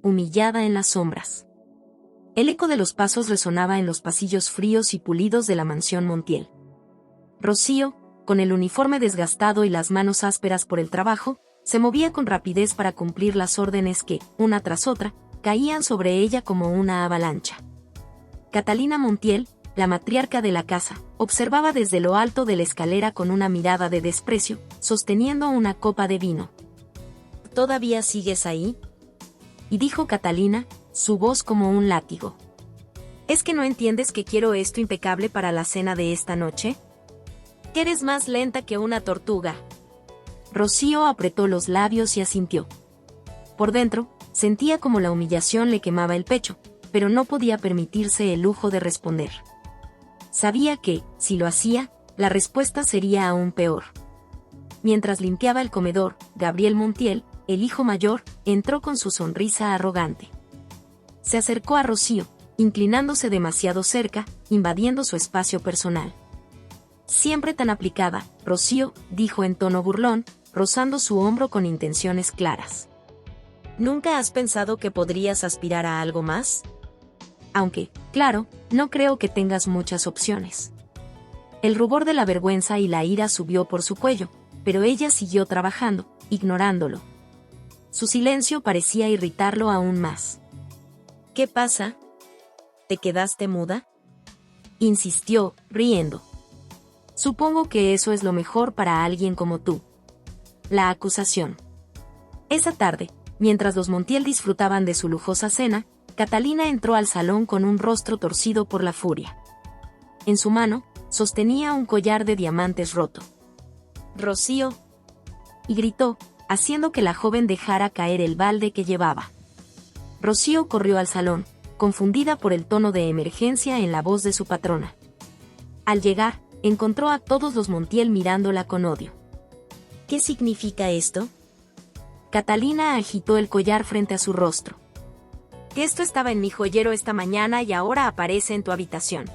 humillada en las sombras. El eco de los pasos resonaba en los pasillos fríos y pulidos de la mansión Montiel. Rocío, con el uniforme desgastado y las manos ásperas por el trabajo, se movía con rapidez para cumplir las órdenes que, una tras otra, caían sobre ella como una avalancha. Catalina Montiel, la matriarca de la casa, observaba desde lo alto de la escalera con una mirada de desprecio, sosteniendo una copa de vino. ¿Todavía sigues ahí? Y dijo Catalina, su voz como un látigo. ¿Es que no entiendes que quiero esto impecable para la cena de esta noche? ¿Que eres más lenta que una tortuga? Rocío apretó los labios y asintió. Por dentro, sentía como la humillación le quemaba el pecho, pero no podía permitirse el lujo de responder. Sabía que, si lo hacía, la respuesta sería aún peor. Mientras limpiaba el comedor, Gabriel Montiel, el hijo mayor, entró con su sonrisa arrogante. Se acercó a Rocío, inclinándose demasiado cerca, invadiendo su espacio personal. Siempre tan aplicada, Rocío, dijo en tono burlón, rozando su hombro con intenciones claras. ¿Nunca has pensado que podrías aspirar a algo más? Aunque, claro, no creo que tengas muchas opciones. El rubor de la vergüenza y la ira subió por su cuello, pero ella siguió trabajando, ignorándolo. Su silencio parecía irritarlo aún más. ¿Qué pasa? ¿Te quedaste muda? Insistió, riendo. Supongo que eso es lo mejor para alguien como tú. La acusación. Esa tarde, mientras los Montiel disfrutaban de su lujosa cena, Catalina entró al salón con un rostro torcido por la furia. En su mano, sostenía un collar de diamantes roto. «Rocío», y gritó, haciendo que la joven dejara caer el balde que llevaba. Rocío corrió al salón, confundida por el tono de emergencia en la voz de su patrona. Al llegar, encontró a todos los Montiel mirándola con odio. «¿Qué significa esto?» Catalina agitó el collar frente a su rostro. «Que esto estaba en mi joyero esta mañana y ahora aparece en tu habitación».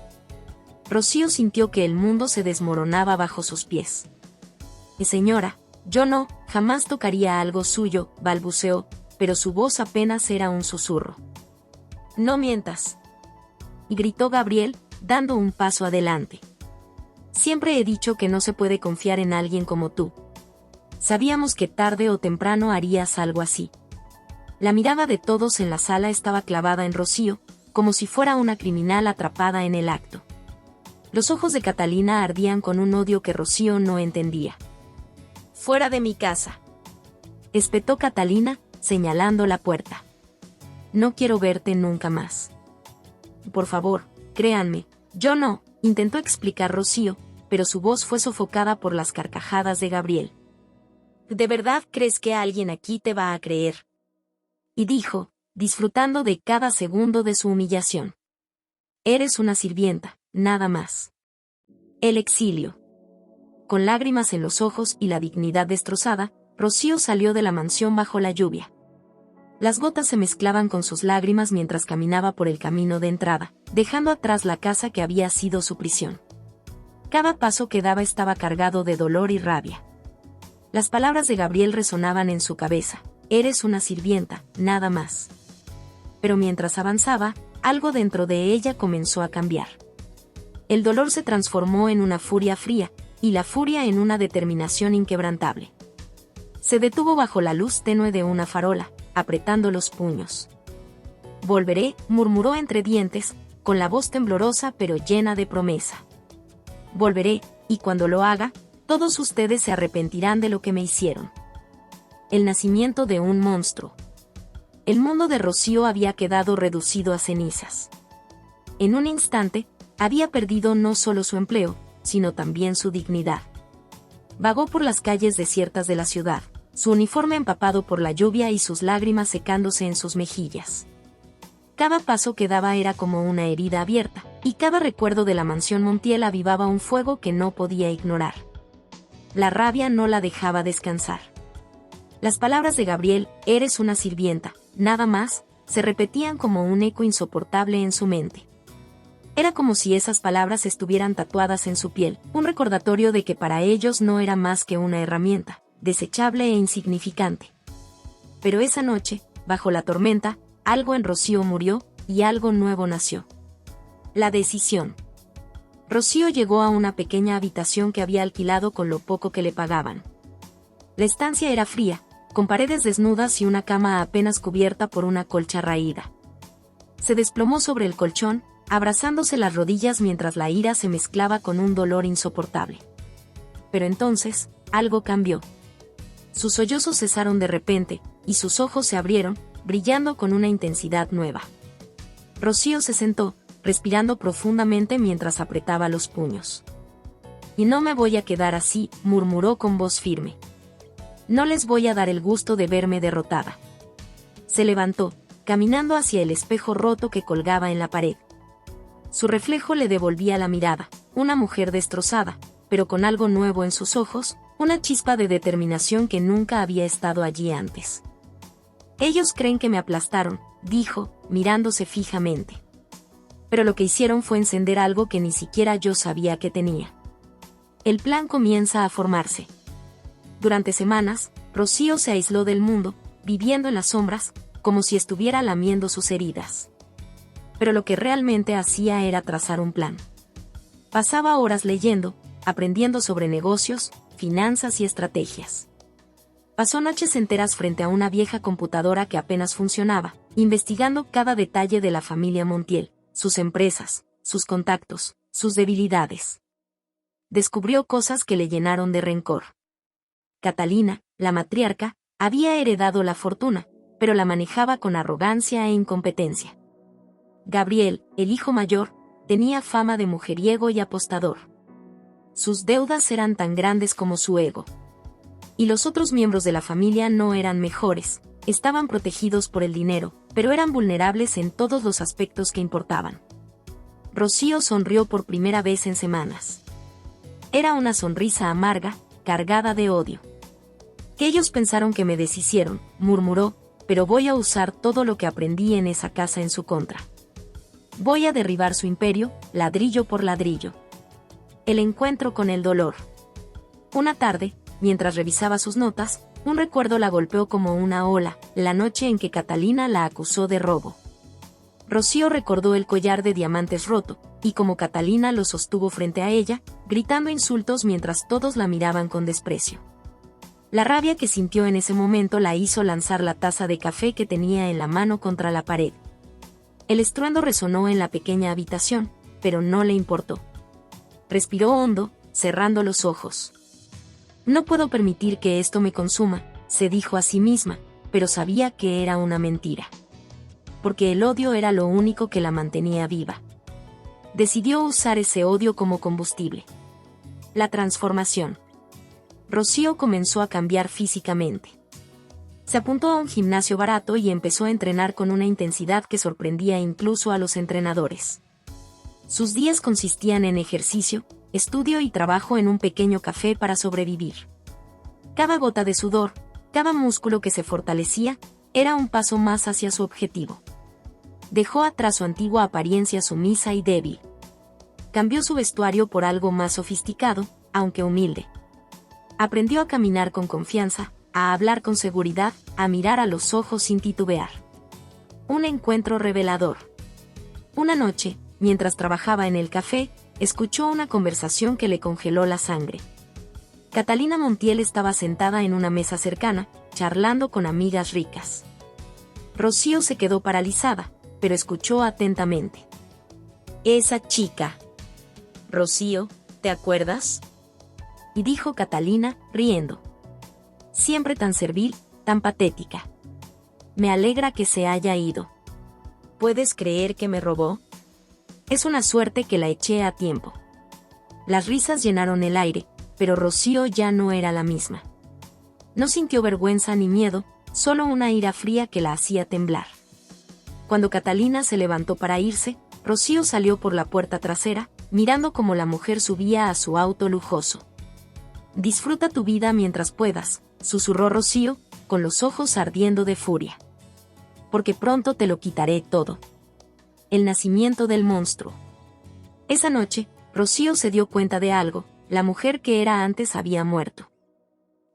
Rocío sintió que el mundo se desmoronaba bajo sus pies. «Señora, yo no, jamás tocaría algo suyo», balbuceó, pero su voz apenas era un susurro. «No mientas», y gritó Gabriel, dando un paso adelante. «Siempre he dicho que no se puede confiar en alguien como tú. Sabíamos que tarde o temprano harías algo así». La mirada de todos en la sala estaba clavada en Rocío, como si fuera una criminal atrapada en el acto. Los ojos de Catalina ardían con un odio que Rocío no entendía. «Fuera de mi casa», espetó Catalina, señalando la puerta. «No quiero verte nunca más». «Por favor, créanme, yo no», intentó explicar Rocío, pero su voz fue sofocada por las carcajadas de Gabriel. «¿De verdad crees que alguien aquí te va a creer?», y dijo, disfrutando de cada segundo de su humillación. «Eres una sirvienta, nada más». El exilio. Con lágrimas en los ojos y la dignidad destrozada, Rocío salió de la mansión bajo la lluvia. Las gotas se mezclaban con sus lágrimas mientras caminaba por el camino de entrada, dejando atrás la casa que había sido su prisión. Cada paso que daba estaba cargado de dolor y rabia. Las palabras de Gabriel resonaban en su cabeza. «Eres una sirvienta, nada más». Pero mientras avanzaba, algo dentro de ella comenzó a cambiar. El dolor se transformó en una furia fría, y la furia en una determinación inquebrantable. Se detuvo bajo la luz tenue de una farola, apretando los puños. «Volveré», murmuró entre dientes, con la voz temblorosa pero llena de promesa. «Volveré, y cuando lo haga, todos ustedes se arrepentirán de lo que me hicieron». El nacimiento de un monstruo. El mundo de Rocío había quedado reducido a cenizas. En un instante, había perdido no solo su empleo, sino también su dignidad. Vagó por las calles desiertas de la ciudad, su uniforme empapado por la lluvia y sus lágrimas secándose en sus mejillas. Cada paso que daba era como una herida abierta, y cada recuerdo de la mansión Montiel avivaba un fuego que no podía ignorar. La rabia no la dejaba descansar. Las palabras de Gabriel, «Eres una sirvienta, nada más», se repetían como un eco insoportable en su mente. Era como si esas palabras estuvieran tatuadas en su piel, un recordatorio de que para ellos no era más que una herramienta, desechable e insignificante. Pero esa noche, bajo la tormenta, algo en Rocío murió, y algo nuevo nació. La decisión. Rocío llegó a una pequeña habitación que había alquilado con lo poco que le pagaban. La estancia era fría, con paredes desnudas y una cama apenas cubierta por una colcha raída. Se desplomó sobre el colchón, abrazándose las rodillas mientras la ira se mezclaba con un dolor insoportable. Pero entonces, algo cambió. Sus sollozos cesaron de repente, y sus ojos se abrieron, brillando con una intensidad nueva. Rocío se sentó, respirando profundamente mientras apretaba los puños. «Y no me voy a quedar así», murmuró con voz firme. «No les voy a dar el gusto de verme derrotada». Se levantó, caminando hacia el espejo roto que colgaba en la pared. Su reflejo le devolvía la mirada, una mujer destrozada, pero con algo nuevo en sus ojos, una chispa de determinación que nunca había estado allí antes. «Ellos creen que me aplastaron», dijo, mirándose fijamente. «Pero lo que hicieron fue encender algo que ni siquiera yo sabía que tenía. El plan comienza a formarse». Durante semanas, Rocío se aisló del mundo, viviendo en las sombras, como si estuviera lamiendo sus heridas. Pero lo que realmente hacía era trazar un plan. Pasaba horas leyendo, aprendiendo sobre negocios, finanzas y estrategias. Pasó noches enteras frente a una vieja computadora que apenas funcionaba, investigando cada detalle de la familia Montiel, sus empresas, sus contactos, sus debilidades. Descubrió cosas que le llenaron de rencor. Catalina, la matriarca, había heredado la fortuna, pero la manejaba con arrogancia e incompetencia. Gabriel, el hijo mayor, tenía fama de mujeriego y apostador. Sus deudas eran tan grandes como su ego. Y los otros miembros de la familia no eran mejores, estaban protegidos por el dinero, pero eran vulnerables en todos los aspectos que importaban. Rocío sonrió por primera vez en semanas. Era una sonrisa amarga, cargada de odio. «Que ellos pensaron que me deshicieron», murmuró, «pero voy a usar todo lo que aprendí en esa casa en su contra. Voy a derribar su imperio, ladrillo por ladrillo». El encuentro con el dolor. Una tarde, mientras revisaba sus notas, un recuerdo la golpeó como una ola, la noche en que Catalina la acusó de robo. Rocío recordó el collar de diamantes roto, y como Catalina lo sostuvo frente a ella, gritando insultos mientras todos la miraban con desprecio. La rabia que sintió en ese momento la hizo lanzar la taza de café que tenía en la mano contra la pared. El estruendo resonó en la pequeña habitación, pero no le importó. Respiró hondo, cerrando los ojos. «No puedo permitir que esto me consuma», se dijo a sí misma, pero sabía que era una mentira. Porque el odio era lo único que la mantenía viva. Decidió usar ese odio como combustible. La transformación. Rocío comenzó a cambiar físicamente. Se apuntó a un gimnasio barato y empezó a entrenar con una intensidad que sorprendía incluso a los entrenadores. Sus días consistían en ejercicio, estudio y trabajo en un pequeño café para sobrevivir. Cada gota de sudor, cada músculo que se fortalecía, era un paso más hacia su objetivo. Dejó atrás su antigua apariencia sumisa y débil. Cambió su vestuario por algo más sofisticado, aunque humilde. Aprendió a caminar con confianza, a hablar con seguridad, a mirar a los ojos sin titubear. Un encuentro revelador. Una noche, mientras trabajaba en el café, escuchó una conversación que le congeló la sangre. Catalina Montiel estaba sentada en una mesa cercana, charlando con amigas ricas. Rocío se quedó paralizada, pero escuchó atentamente. «Esa chica. Rocío, ¿te acuerdas?», y dijo Catalina, riendo. «Siempre tan servil, tan patética. Me alegra que se haya ido. ¿Puedes creer que me robó? Es una suerte que la eché a tiempo». Las risas llenaron el aire, pero Rocío ya no era la misma. No sintió vergüenza ni miedo, solo una ira fría que la hacía temblar. Cuando Catalina se levantó para irse, Rocío salió por la puerta trasera, mirando cómo la mujer subía a su auto lujoso. «Disfruta tu vida mientras puedas», susurró Rocío, con los ojos ardiendo de furia. «Porque pronto te lo quitaré todo». El nacimiento del monstruo. Esa noche, Rocío se dio cuenta de algo: la mujer que era antes había muerto.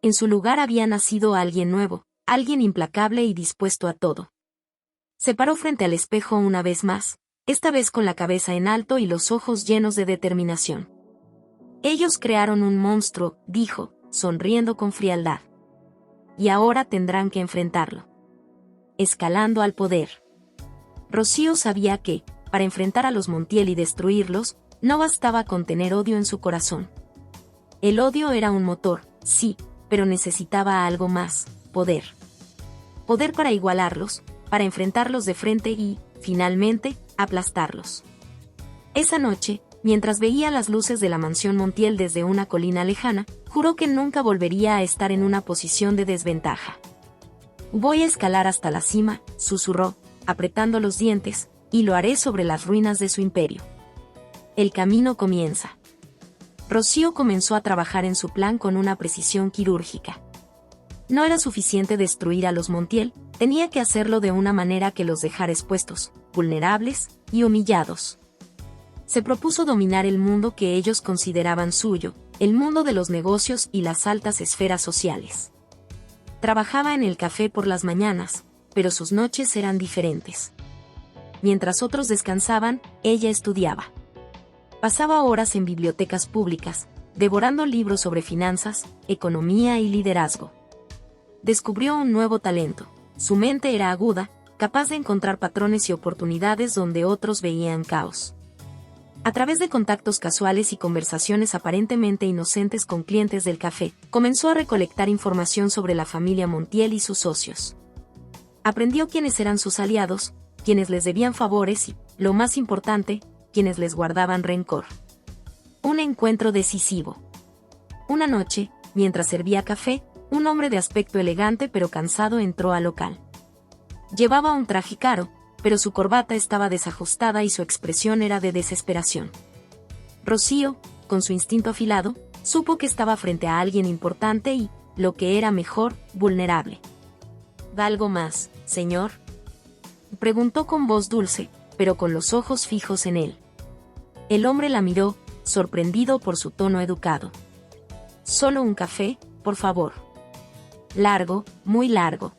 En su lugar había nacido alguien nuevo, alguien implacable y dispuesto a todo. Se paró frente al espejo una vez más, esta vez con la cabeza en alto y los ojos llenos de determinación. Ellos crearon un monstruo, dijo, sonriendo con frialdad. Y ahora tendrán que enfrentarlo. Escalando al poder. Rocío sabía que, para enfrentar a los Montiel y destruirlos, no bastaba con tener odio en su corazón. El odio era un motor, sí, pero necesitaba algo más, poder. Poder para igualarlos, para enfrentarlos de frente y, finalmente, aplastarlos. Esa noche, mientras veía las luces de la mansión Montiel desde una colina lejana, juró que nunca volvería a estar en una posición de desventaja. Voy a escalar hasta la cima, susurró, apretando los dientes, y lo haré sobre las ruinas de su imperio. El camino comienza. Rocío comenzó a trabajar en su plan con una precisión quirúrgica. No era suficiente destruir a los Montiel, tenía que hacerlo de una manera que los dejara expuestos, vulnerables y humillados. Se propuso dominar el mundo que ellos consideraban suyo, el mundo de los negocios y las altas esferas sociales. Trabajaba en el café por las mañanas, pero sus noches eran diferentes. Mientras otros descansaban, ella estudiaba. Pasaba horas en bibliotecas públicas, devorando libros sobre finanzas, economía y liderazgo. Descubrió un nuevo talento. Su mente era aguda, capaz de encontrar patrones y oportunidades donde otros veían caos. A través de contactos casuales y conversaciones aparentemente inocentes con clientes del café, comenzó a recolectar información sobre la familia Montiel y sus socios. Aprendió quiénes eran sus aliados, quienes les debían favores y, lo más importante, quienes les guardaban rencor. Un encuentro decisivo. Una noche, mientras servía café, un hombre de aspecto elegante pero cansado entró al local. Llevaba un traje caro, pero su corbata estaba desajustada y su expresión era de desesperación. Rocío, con su instinto afilado, supo que estaba frente a alguien importante y, lo que era mejor, vulnerable. ¿Algo más, señor?, preguntó con voz dulce, pero con los ojos fijos en él. El hombre la miró, sorprendido por su tono educado. Solo un café, por favor. Largo, muy largo.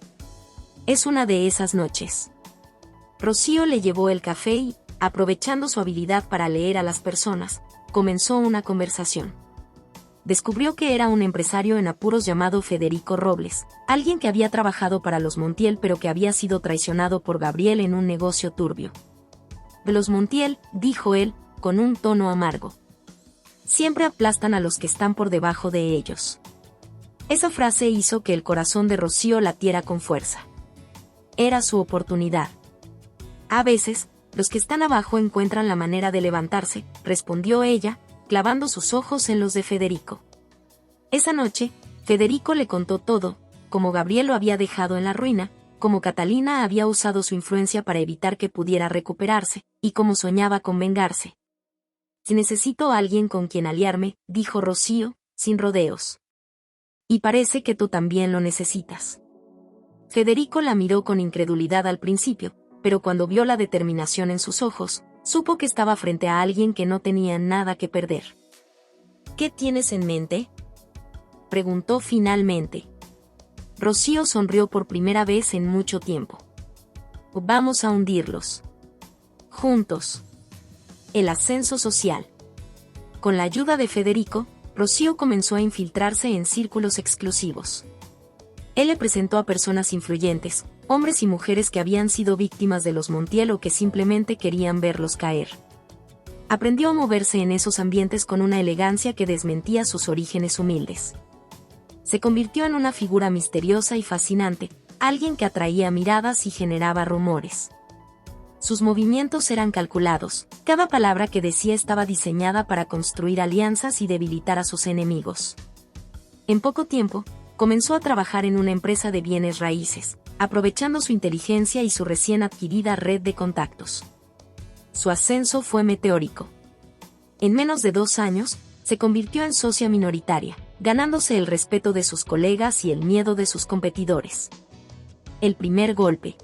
Es una de esas noches. Rocío le llevó el café y, aprovechando su habilidad para leer a las personas, comenzó una conversación. Descubrió que era un empresario en apuros llamado Federico Robles, alguien que había trabajado para los Montiel pero que había sido traicionado por Gabriel en un negocio turbio. De los Montiel, dijo él, con un tono amargo. Siempre aplastan a los que están por debajo de ellos. Esa frase hizo que el corazón de Rocío latiera con fuerza. Era su oportunidad. A veces, los que están abajo encuentran la manera de levantarse, respondió ella, clavando sus ojos en los de Federico. Esa noche, Federico le contó todo, cómo Gabriel lo había dejado en la ruina, cómo Catalina había usado su influencia para evitar que pudiera recuperarse, y cómo soñaba con vengarse. Si necesito a alguien con quien aliarme, dijo Rocío, sin rodeos. Y parece que tú también lo necesitas. Federico la miró con incredulidad al principio, pero cuando vio la determinación en sus ojos, supo que estaba frente a alguien que no tenía nada que perder. ¿Qué tienes en mente?, preguntó finalmente. Rocío sonrió por primera vez en mucho tiempo. Vamos a hundirlos. Juntos. El ascenso social. Con la ayuda de Federico, Rocío comenzó a infiltrarse en círculos exclusivos. Él le presentó a personas influyentes, hombres y mujeres que habían sido víctimas de los Montiel o que simplemente querían verlos caer. Aprendió a moverse en esos ambientes con una elegancia que desmentía sus orígenes humildes. Se convirtió en una figura misteriosa y fascinante, alguien que atraía miradas y generaba rumores. Sus movimientos eran calculados, cada palabra que decía estaba diseñada para construir alianzas y debilitar a sus enemigos. En poco tiempo, comenzó a trabajar en una empresa de bienes raíces, aprovechando su inteligencia y su recién adquirida red de contactos. Su ascenso fue meteórico. En menos de 2 años, se convirtió en socia minoritaria, ganándose el respeto de sus colegas y el miedo de sus competidores. El primer golpe.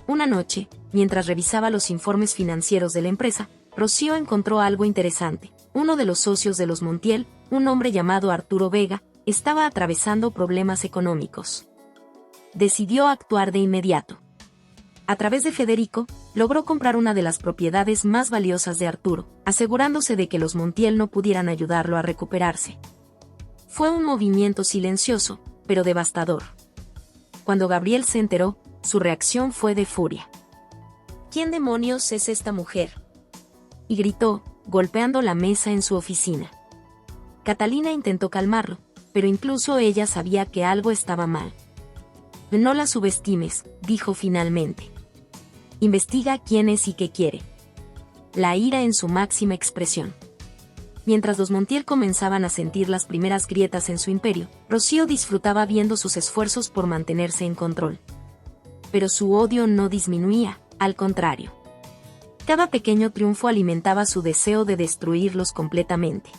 Una noche, mientras revisaba los informes financieros de la empresa, Rocío encontró algo interesante. Uno de los socios de los Montiel, un hombre llamado Arturo Vega, estaba atravesando problemas económicos. Decidió actuar de inmediato. A través de Federico, logró comprar una de las propiedades más valiosas de Arturo, asegurándose de que los Montiel no pudieran ayudarlo a recuperarse. Fue un movimiento silencioso, pero devastador. Cuando Gabriel se enteró, su reacción fue de furia. ¿Quién demonios es esta mujer?, y gritó, golpeando la mesa en su oficina. Catalina intentó calmarlo, pero incluso ella sabía que algo estaba mal. No la subestimes, dijo finalmente. Investiga quién es y qué quiere. La ira en su máxima expresión. Mientras los Montiel comenzaban a sentir las primeras grietas en su imperio, Rocío disfrutaba viendo sus esfuerzos por mantenerse en control. Pero su odio no disminuía, al contrario. Cada pequeño triunfo alimentaba su deseo de destruirlos completamente.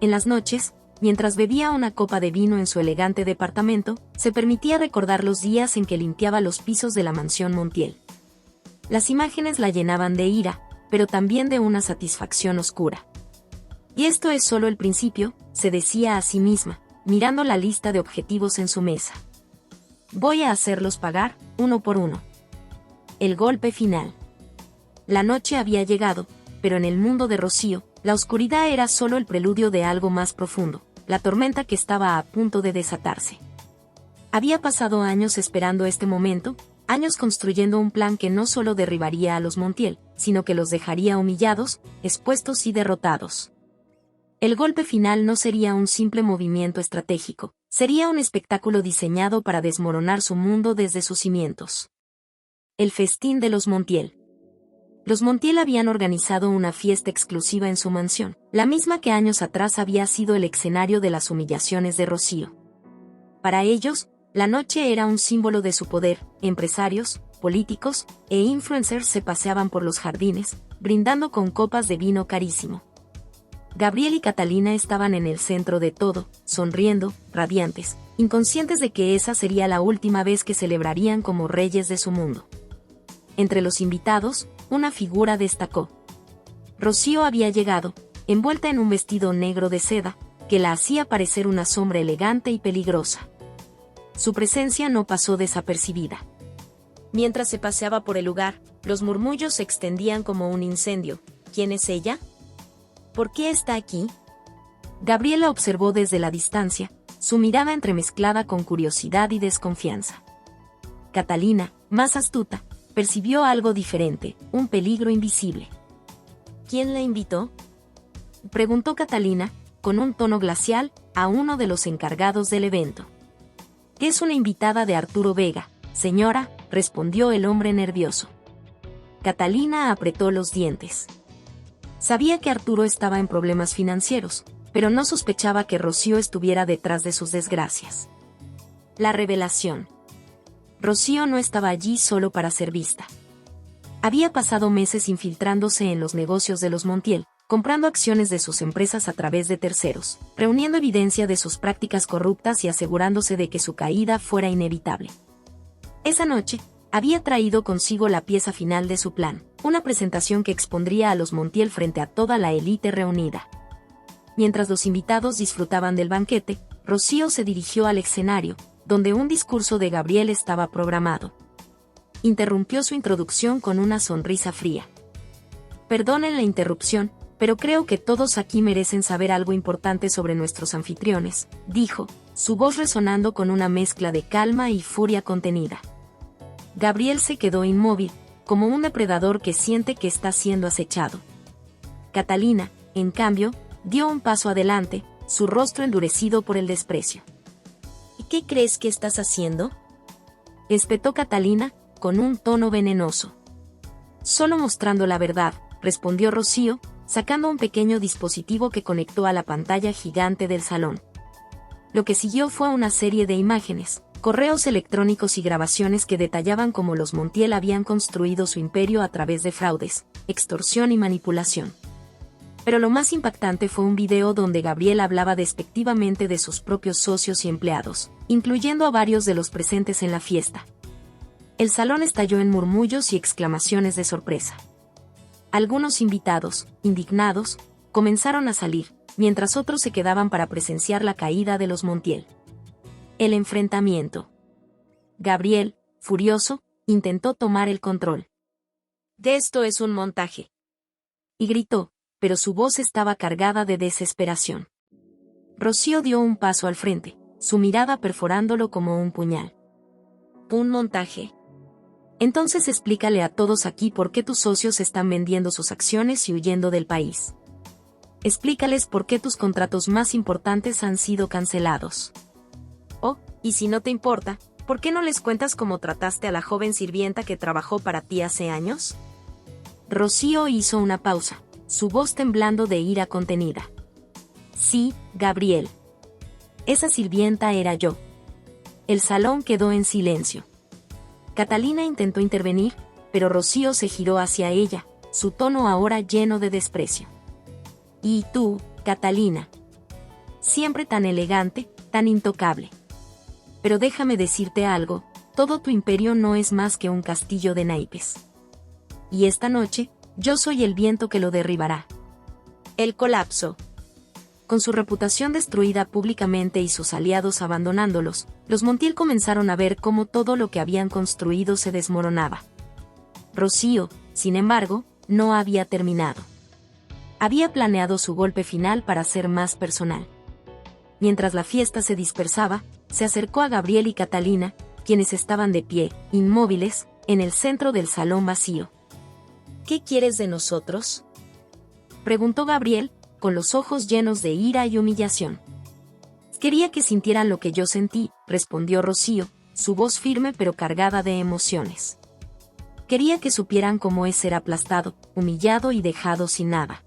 En las noches, mientras bebía una copa de vino en su elegante departamento, se permitía recordar los días en que limpiaba los pisos de la mansión Montiel. Las imágenes la llenaban de ira, pero también de una satisfacción oscura. Y esto es solo el principio, se decía a sí misma, mirando la lista de objetivos en su mesa. Voy a hacerlos pagar, uno por uno. El golpe final. La noche había llegado, pero en el mundo de Rocío, la oscuridad era solo el preludio de algo más profundo, la tormenta que estaba a punto de desatarse. Había pasado años esperando este momento, años construyendo un plan que no solo derribaría a los Montiel, sino que los dejaría humillados, expuestos y derrotados. El golpe final no sería un simple movimiento estratégico, sería un espectáculo diseñado para desmoronar su mundo desde sus cimientos. El festín de los Montiel. Los Montiel habían organizado una fiesta exclusiva en su mansión, la misma que años atrás había sido el escenario de las humillaciones de Rocío. Para ellos, la noche era un símbolo de su poder. Empresarios, políticos e influencers se paseaban por los jardines, brindando con copas de vino carísimo. Gabriel y Catalina estaban en el centro de todo, sonriendo, radiantes, inconscientes de que esa sería la última vez que celebrarían como reyes de su mundo. Entre los invitados, una figura destacó. Rocío había llegado, envuelta en un vestido negro de seda, que la hacía parecer una sombra elegante y peligrosa. Su presencia no pasó desapercibida. Mientras se paseaba por el lugar, los murmullos se extendían como un incendio. ¿Quién es ella? ¿Por qué está aquí? Gabriela observó desde la distancia, su mirada entremezclada con curiosidad y desconfianza. Catalina, más astuta, percibió algo diferente, un peligro invisible. ¿Quién la invitó?, preguntó Catalina, con un tono glacial, a uno de los encargados del evento. Es una invitada de Arturo Vega, señora, respondió el hombre nervioso. Catalina apretó los dientes. Sabía que Arturo estaba en problemas financieros, pero no sospechaba que Rocío estuviera detrás de sus desgracias. La revelación. Rocío no estaba allí solo para ser vista. Había pasado meses infiltrándose en los negocios de los Montiel, comprando acciones de sus empresas a través de terceros, reuniendo evidencia de sus prácticas corruptas y asegurándose de que su caída fuera inevitable. Esa noche, había traído consigo la pieza final de su plan, una presentación que expondría a los Montiel frente a toda la élite reunida. Mientras los invitados disfrutaban del banquete, Rocío se dirigió al escenario, donde un discurso de Gabriel estaba programado. Interrumpió su introducción con una sonrisa fría. Perdonen la interrupción, pero creo que todos aquí merecen saber algo importante sobre nuestros anfitriones, dijo, su voz resonando con una mezcla de calma y furia contenida. Gabriel se quedó inmóvil, como un depredador que siente que está siendo acechado. Catalina, en cambio, dio un paso adelante, su rostro endurecido por el desprecio. ¿Y qué crees que estás haciendo?, espetó Catalina, con un tono venenoso. Solo mostrando la verdad, respondió Rocío, sacando un pequeño dispositivo que conectó a la pantalla gigante del salón. Lo que siguió fue una serie de imágenes, correos electrónicos y grabaciones que detallaban cómo los Montiel habían construido su imperio a través de fraudes, extorsión y manipulación. Pero lo más impactante fue un video donde Gabriel hablaba despectivamente de sus propios socios y empleados, incluyendo a varios de los presentes en la fiesta. El salón estalló en murmullos y exclamaciones de sorpresa. Algunos invitados, indignados, comenzaron a salir, mientras otros se quedaban para presenciar la caída de los Montiel. El enfrentamiento. Gabriel, furioso, intentó tomar el control. De esto es un montaje. Y gritó, pero su voz estaba cargada de desesperación. Rocío dio un paso al frente, su mirada perforándolo como un puñal. ¿Un montaje? Entonces explícale a todos aquí por qué tus socios están vendiendo sus acciones y huyendo del país. Explícales por qué tus contratos más importantes han sido cancelados. Oh, y si no te importa, ¿por qué no les cuentas cómo trataste a la joven sirvienta que trabajó para ti hace años? Rocío hizo una pausa, su voz temblando de ira contenida. Sí, Gabriel. Esa sirvienta era yo. El salón quedó en silencio. Catalina intentó intervenir, pero Rocío se giró hacia ella, su tono ahora lleno de desprecio. Y tú, Catalina. Siempre tan elegante, tan intocable. Pero déjame decirte algo, todo tu imperio no es más que un castillo de naipes. Y esta noche, yo soy el viento que lo derribará. El colapso. Con su reputación destruida públicamente y sus aliados abandonándolos, los Montiel comenzaron a ver cómo todo lo que habían construido se desmoronaba. Rocío, sin embargo, no había terminado. Había planeado su golpe final para ser más personal. Mientras la fiesta se dispersaba, se acercó a Gabriel y Catalina, quienes estaban de pie, inmóviles, en el centro del salón vacío. ¿Qué quieres de nosotros?, preguntó Gabriel, con los ojos llenos de ira y humillación. Quería que sintieran lo que yo sentí, respondió Rocío, su voz firme pero cargada de emociones. Quería que supieran cómo es ser aplastado, humillado y dejado sin nada.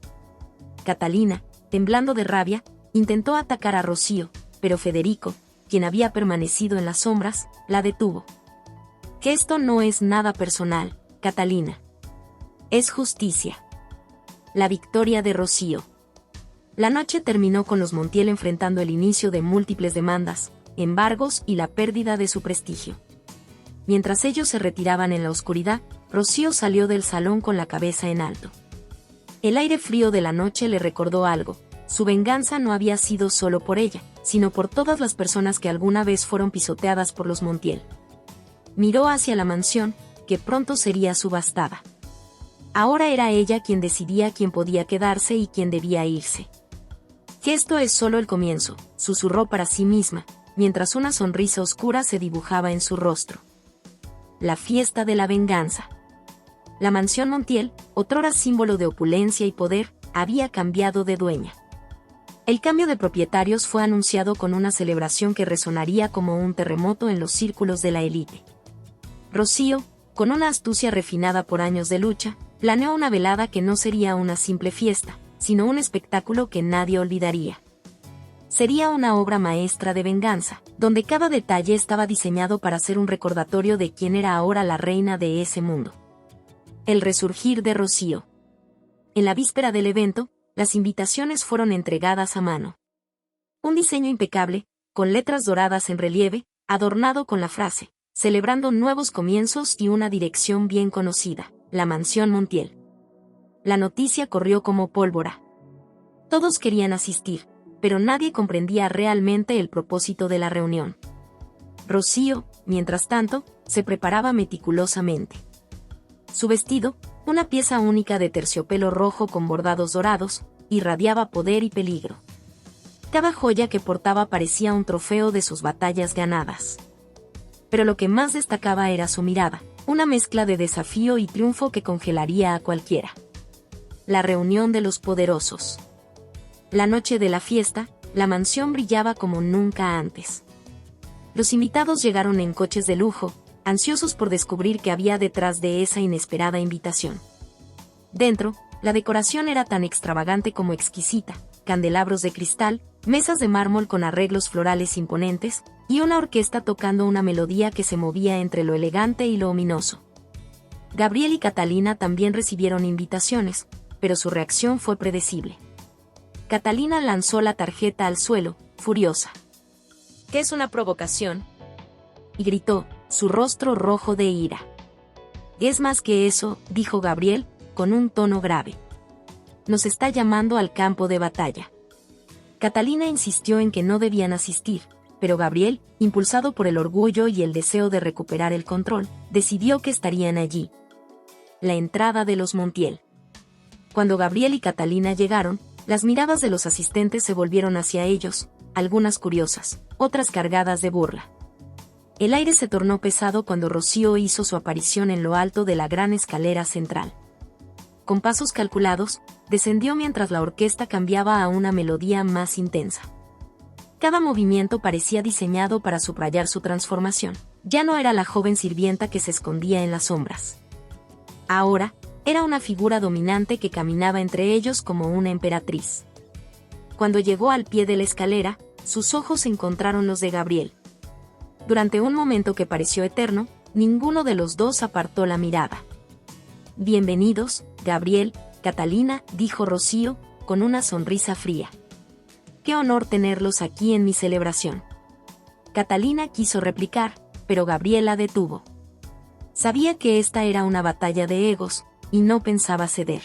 Catalina, temblando de rabia, intentó atacar a Rocío, pero Federico, quien había permanecido en las sombras, la detuvo. Que esto no es nada personal, Catalina. Es justicia. La victoria de Rocío. La noche terminó con los Montiel enfrentando el inicio de múltiples demandas, embargos y la pérdida de su prestigio. Mientras ellos se retiraban en la oscuridad, Rocío salió del salón con la cabeza en alto. El aire frío de la noche le recordó algo: su venganza no había sido solo por ella, sino por todas las personas que alguna vez fueron pisoteadas por los Montiel. Miró hacia la mansión, que pronto sería subastada. Ahora era ella quien decidía quién podía quedarse y quién debía irse. Que esto es solo el comienzo, susurró para sí misma, mientras una sonrisa oscura se dibujaba en su rostro. La fiesta de la venganza. La mansión Montiel, otrora símbolo de opulencia y poder, había cambiado de dueña. El cambio de propietarios fue anunciado con una celebración que resonaría como un terremoto en los círculos de la élite. Rocío, con una astucia refinada por años de lucha, planeó una velada que no sería una simple fiesta, sino un espectáculo que nadie olvidaría. Sería una obra maestra de venganza, donde cada detalle estaba diseñado para ser un recordatorio de quién era ahora la reina de ese mundo. El resurgir de Rocío. En la víspera del evento, las invitaciones fueron entregadas a mano. Un diseño impecable, con letras doradas en relieve, adornado con la frase, celebrando nuevos comienzos y una dirección bien conocida, la mansión Montiel. La noticia corrió como pólvora. Todos querían asistir, pero nadie comprendía realmente el propósito de la reunión. Rocío, mientras tanto, se preparaba meticulosamente. Su vestido, una pieza única de terciopelo rojo con bordados dorados, irradiaba poder y peligro. Cada joya que portaba parecía un trofeo de sus batallas ganadas. Pero lo que más destacaba era su mirada, una mezcla de desafío y triunfo que congelaría a cualquiera. La reunión de los poderosos. La noche de la fiesta, la mansión brillaba como nunca antes. Los invitados llegaron en coches de lujo, ansiosos por descubrir qué había detrás de esa inesperada invitación. Dentro, la decoración era tan extravagante como exquisita: candelabros de cristal, mesas de mármol con arreglos florales imponentes, y una orquesta tocando una melodía que se movía entre lo elegante y lo ominoso. Gabriel y Catalina también recibieron invitaciones, pero su reacción fue predecible. Catalina lanzó la tarjeta al suelo, furiosa. ¿Qué es una provocación?, y gritó, su rostro rojo de ira. Es más que eso, dijo Gabriel, con un tono grave. Nos está llamando al campo de batalla. Catalina insistió en que no debían asistir, pero Gabriel, impulsado por el orgullo y el deseo de recuperar el control, decidió que estarían allí. La entrada de los Montiel. Cuando Gabriel y Catalina llegaron, las miradas de los asistentes se volvieron hacia ellos, algunas curiosas, otras cargadas de burla. El aire se tornó pesado cuando Rocío hizo su aparición en lo alto de la gran escalera central. Con pasos calculados, descendió mientras la orquesta cambiaba a una melodía más intensa. Cada movimiento parecía diseñado para subrayar su transformación. Ya no era la joven sirvienta que se escondía en las sombras. Ahora, era una figura dominante que caminaba entre ellos como una emperatriz. Cuando llegó al pie de la escalera, sus ojos encontraron los de Gabriel. Durante un momento que pareció eterno, ninguno de los dos apartó la mirada. «Bienvenidos, Gabriel, Catalina», dijo Rocío, con una sonrisa fría. «Qué honor tenerlos aquí en mi celebración». Catalina quiso replicar, pero Gabriel la detuvo. Sabía que esta era una batalla de egos, y no pensaba ceder.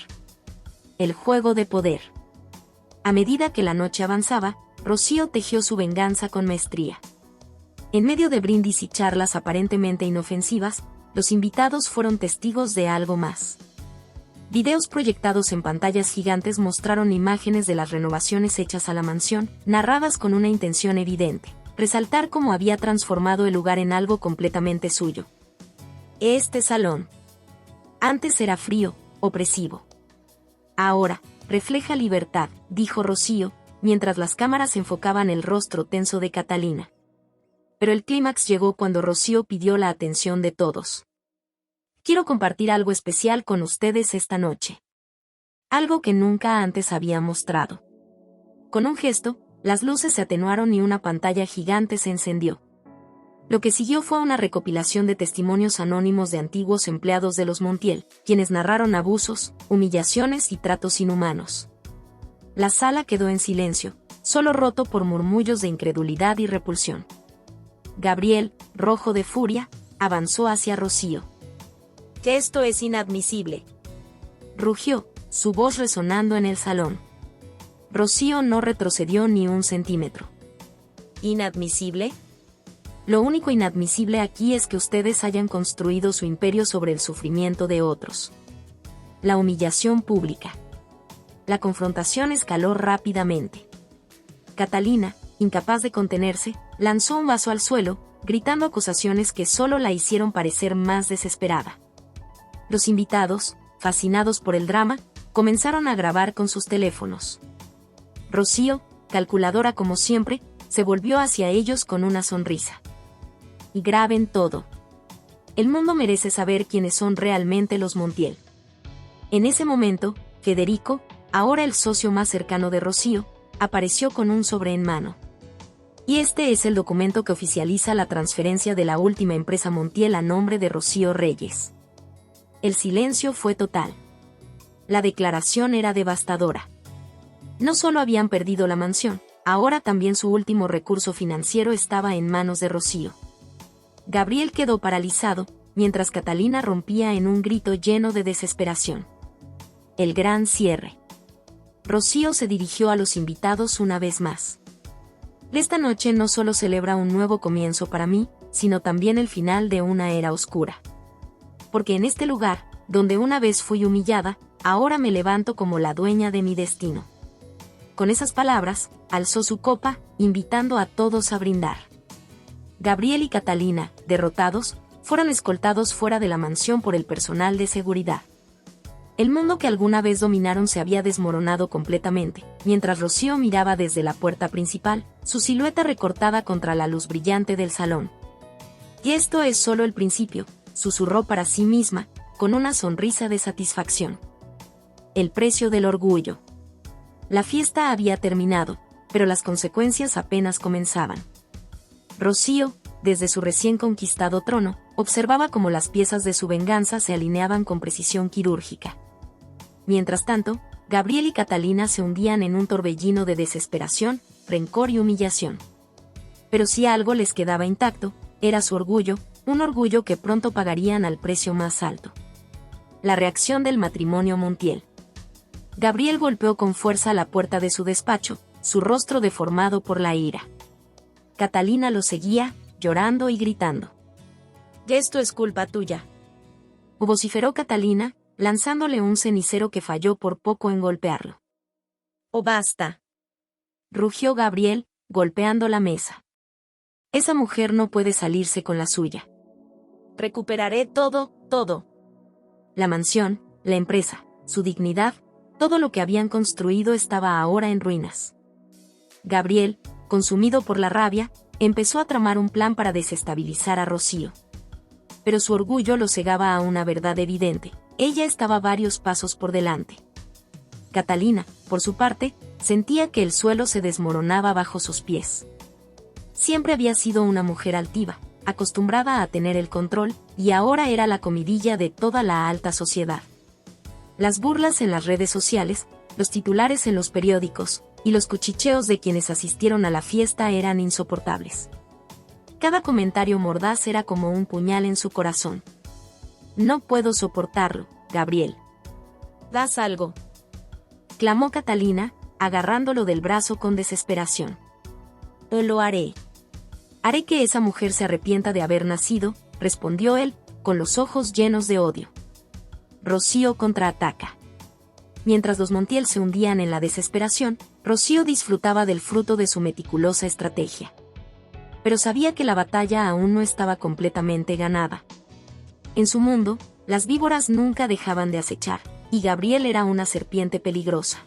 El juego de poder. A medida que la noche avanzaba, Rocío tejió su venganza con maestría. En medio de brindis y charlas aparentemente inofensivas, los invitados fueron testigos de algo más. Videos proyectados en pantallas gigantes mostraron imágenes de las renovaciones hechas a la mansión, narradas con una intención evidente: resaltar cómo había transformado el lugar en algo completamente suyo. Este salón antes era frío, opresivo. Ahora, refleja libertad, dijo Rocío, mientras las cámaras enfocaban el rostro tenso de Catalina. Pero el clímax llegó cuando Rocío pidió la atención de todos. «Quiero compartir algo especial con ustedes esta noche. Algo que nunca antes había mostrado». Con un gesto, las luces se atenuaron y una pantalla gigante se encendió. Lo que siguió fue una recopilación de testimonios anónimos de antiguos empleados de los Montiel, quienes narraron abusos, humillaciones y tratos inhumanos. La sala quedó en silencio, solo roto por murmullos de incredulidad y repulsión. Gabriel, rojo de furia, avanzó hacia Rocío. «Que esto es inadmisible», rugió, su voz resonando en el salón. Rocío no retrocedió ni un centímetro. «¿Inadmisible? Lo único inadmisible aquí es que ustedes hayan construido su imperio sobre el sufrimiento de otros. La humillación pública». La confrontación escaló rápidamente. Catalina, incapaz de contenerse, lanzó un vaso al suelo, gritando acusaciones que solo la hicieron parecer más desesperada. Los invitados, fascinados por el drama, comenzaron a grabar con sus teléfonos. Rocío, calculadora como siempre, se volvió hacia ellos con una sonrisa. «Y graben todo. El mundo merece saber quiénes son realmente los Montiel». En ese momento, Federico, ahora el socio más cercano de Rocío, apareció con un sobre en mano. «Y este es el documento que oficializa la transferencia de la última empresa Montiel a nombre de Rocío Reyes». El silencio fue total. La declaración era devastadora. No solo habían perdido la mansión, ahora también su último recurso financiero estaba en manos de Rocío. Gabriel quedó paralizado, mientras Catalina rompía en un grito lleno de desesperación. El gran cierre. Rocío se dirigió a los invitados una vez más. «Esta noche no solo celebra un nuevo comienzo para mí, sino también el final de una era oscura. Porque en este lugar, donde una vez fui humillada, ahora me levanto como la dueña de mi destino». Con esas palabras, alzó su copa, invitando a todos a brindar. Gabriel y Catalina, derrotados, fueron escoltados fuera de la mansión por el personal de seguridad. El mundo que alguna vez dominaron se había desmoronado completamente, mientras Rocío miraba desde la puerta principal, su silueta recortada contra la luz brillante del salón. «Y esto es solo el principio», susurró para sí misma, con una sonrisa de satisfacción. El precio del orgullo. La fiesta había terminado, pero las consecuencias apenas comenzaban. Rocío, desde su recién conquistado trono, observaba cómo las piezas de su venganza se alineaban con precisión quirúrgica. Mientras tanto, Gabriel y Catalina se hundían en un torbellino de desesperación, rencor y humillación. Pero si algo les quedaba intacto, era su orgullo, un orgullo que pronto pagarían al precio más alto. La reacción del matrimonio Montiel. Gabriel golpeó con fuerza la puerta de su despacho, su rostro deformado por la ira. Catalina lo seguía, llorando y gritando. Esto es culpa tuya. Vociferó Catalina, lanzándole un cenicero que falló por poco en golpearlo. ¡Oh, basta! Rugió Gabriel, golpeando la mesa. Esa mujer no puede salirse con la suya. Recuperaré todo. La mansión, la empresa, su dignidad, todo lo que habían construido estaba ahora en ruinas. Gabriel, consumido por la rabia, empezó a tramar un plan para desestabilizar a Rocío. Pero su orgullo lo cegaba a una verdad evidente: ella estaba varios pasos por delante. Catalina, por su parte, sentía que el suelo se desmoronaba bajo sus pies. Siempre había sido una mujer altiva, acostumbrada a tener el control, y ahora era la comidilla de toda la alta sociedad. Las burlas en las redes sociales, los titulares en los periódicos, y los cuchicheos de quienes asistieron a la fiesta eran insoportables. Cada comentario mordaz era como un puñal en su corazón. No puedo soportarlo, Gabriel. Haz algo, clamó Catalina, agarrándolo del brazo con desesperación. Lo haré. Haré que esa mujer se arrepienta de haber nacido, respondió él, con los ojos llenos de odio. Rocío contraataca. Mientras los Montiel se hundían en la desesperación, Rocío disfrutaba del fruto de su meticulosa estrategia. Pero sabía que la batalla aún no estaba completamente ganada. En su mundo, las víboras nunca dejaban de acechar, y Gabriel era una serpiente peligrosa.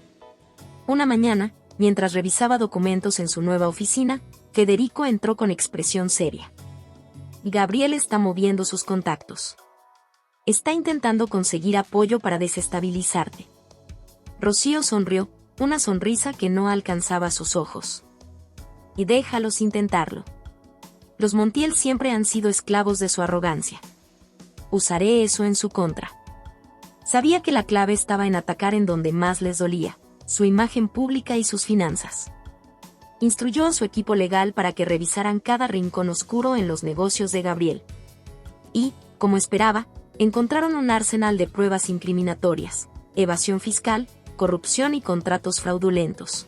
Una mañana, mientras revisaba documentos en su nueva oficina, Federico entró con expresión seria. Gabriel está moviendo sus contactos. Está intentando conseguir apoyo para desestabilizarte. Rocío sonrió, una sonrisa que no alcanzaba sus ojos. Y déjalos intentarlo. Los Montiel siempre han sido esclavos de su arrogancia. Usaré eso en su contra. Sabía que la clave estaba en atacar en donde más les dolía: su imagen pública y sus finanzas. Instruyó a su equipo legal para que revisaran cada rincón oscuro en los negocios de Gabriel. Y, como esperaba, encontraron un arsenal de pruebas incriminatorias: evasión fiscal, corrupción y contratos fraudulentos.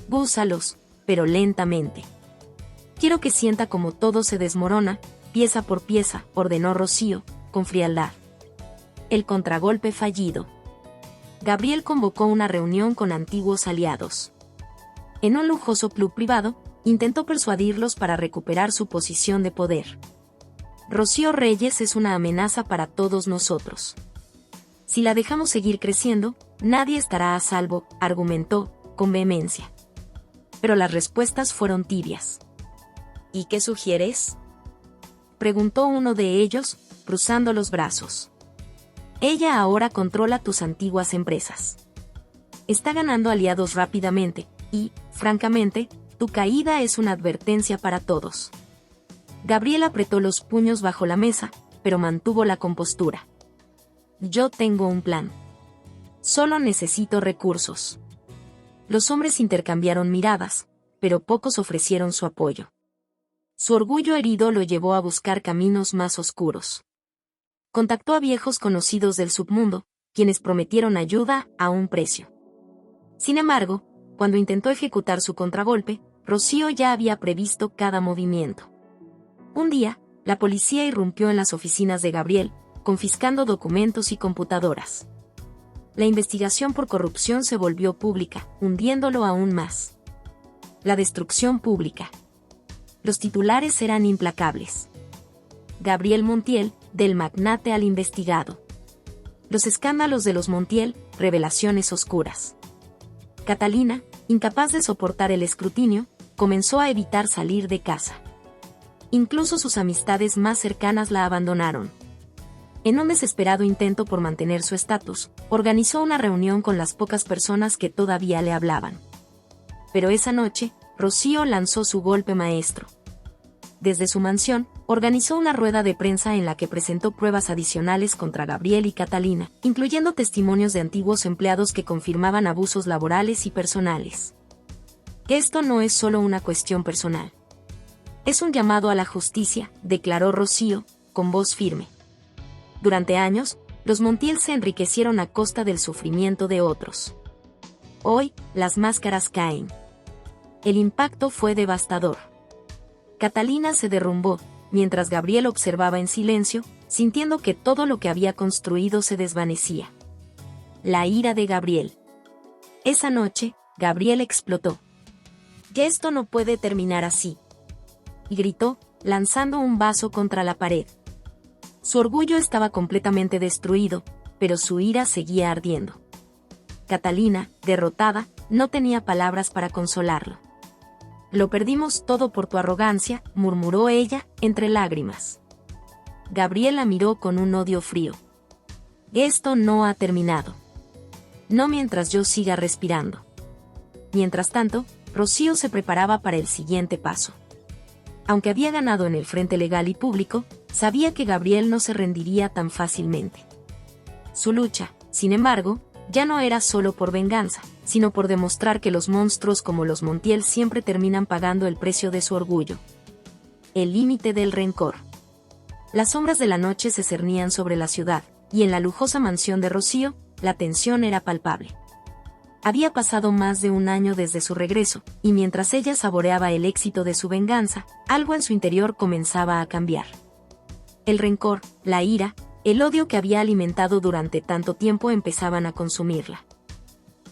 Úsalos, pero lentamente. Quiero que sienta como todo se desmorona, pieza por pieza, ordenó Rocío, con frialdad. El contragolpe fallido. Gabriel convocó una reunión con antiguos aliados. En un lujoso club privado, intentó persuadirlos para recuperar su posición de poder. Rocío Reyes es una amenaza para todos nosotros. Si la dejamos seguir creciendo, nadie estará a salvo, argumentó, con vehemencia. Pero las respuestas fueron tibias. ¿Y qué sugieres?, preguntó uno de ellos, cruzando los brazos. Ella ahora controla tus antiguas empresas. Está ganando aliados rápidamente, y, francamente, tu caída es una advertencia para todos. Gabriel apretó los puños bajo la mesa, pero mantuvo la compostura. Yo tengo un plan. Solo necesito recursos. Los hombres intercambiaron miradas, pero pocos ofrecieron su apoyo. Su orgullo herido lo llevó a buscar caminos más oscuros. Contactó a viejos conocidos del submundo, quienes prometieron ayuda a un precio. Sin embargo, cuando intentó ejecutar su contragolpe, Rocío ya había previsto cada movimiento. Un día, la policía irrumpió en las oficinas de Gabriel, confiscando documentos y computadoras. La investigación por corrupción se volvió pública, hundiéndolo aún más. La destrucción pública. Los titulares eran implacables. Gabriel Montiel, del magnate al investigado. Los escándalos de los Montiel, revelaciones oscuras. Catalina, incapaz de soportar el escrutinio, comenzó a evitar salir de casa. Incluso sus amistades más cercanas la abandonaron. En un desesperado intento por mantener su estatus, organizó una reunión con las pocas personas que todavía le hablaban. Pero esa noche, Rocío lanzó su golpe maestro. Desde su mansión, organizó una rueda de prensa en la que presentó pruebas adicionales contra Gabriel y Catalina, incluyendo testimonios de antiguos empleados que confirmaban abusos laborales y personales. Esto no es solo una cuestión personal. Es un llamado a la justicia, declaró Rocío, con voz firme. Durante años, los Montiel se enriquecieron a costa del sufrimiento de otros. Hoy, las máscaras caen. El impacto fue devastador. Catalina se derrumbó, mientras Gabriel observaba en silencio, sintiendo que todo lo que había construido se desvanecía. La ira de Gabriel. Esa noche, Gabriel explotó. «Ya esto no puede terminar así», y gritó, lanzando un vaso contra la pared. Su orgullo estaba completamente destruido, pero su ira seguía ardiendo. Catalina, derrotada, no tenía palabras para consolarlo. «Lo perdimos todo por tu arrogancia», murmuró ella, entre lágrimas. Gabriel la miró con un odio frío. «Esto no ha terminado. No mientras yo siga respirando». Mientras tanto, Rocío se preparaba para el siguiente paso. Aunque había ganado en el frente legal y público, sabía que Gabriel no se rendiría tan fácilmente. Su lucha, sin embargo, ya no era solo por venganza, sino por demostrar que los monstruos como los Montiel siempre terminan pagando el precio de su orgullo. El límite del rencor. Las sombras de la noche se cernían sobre la ciudad, y en la lujosa mansión de Rocío, la tensión era palpable. Había pasado más de un año desde su regreso, y mientras ella saboreaba el éxito de su venganza, algo en su interior comenzaba a cambiar. El rencor, la ira, el odio que había alimentado durante tanto tiempo empezaban a consumirla.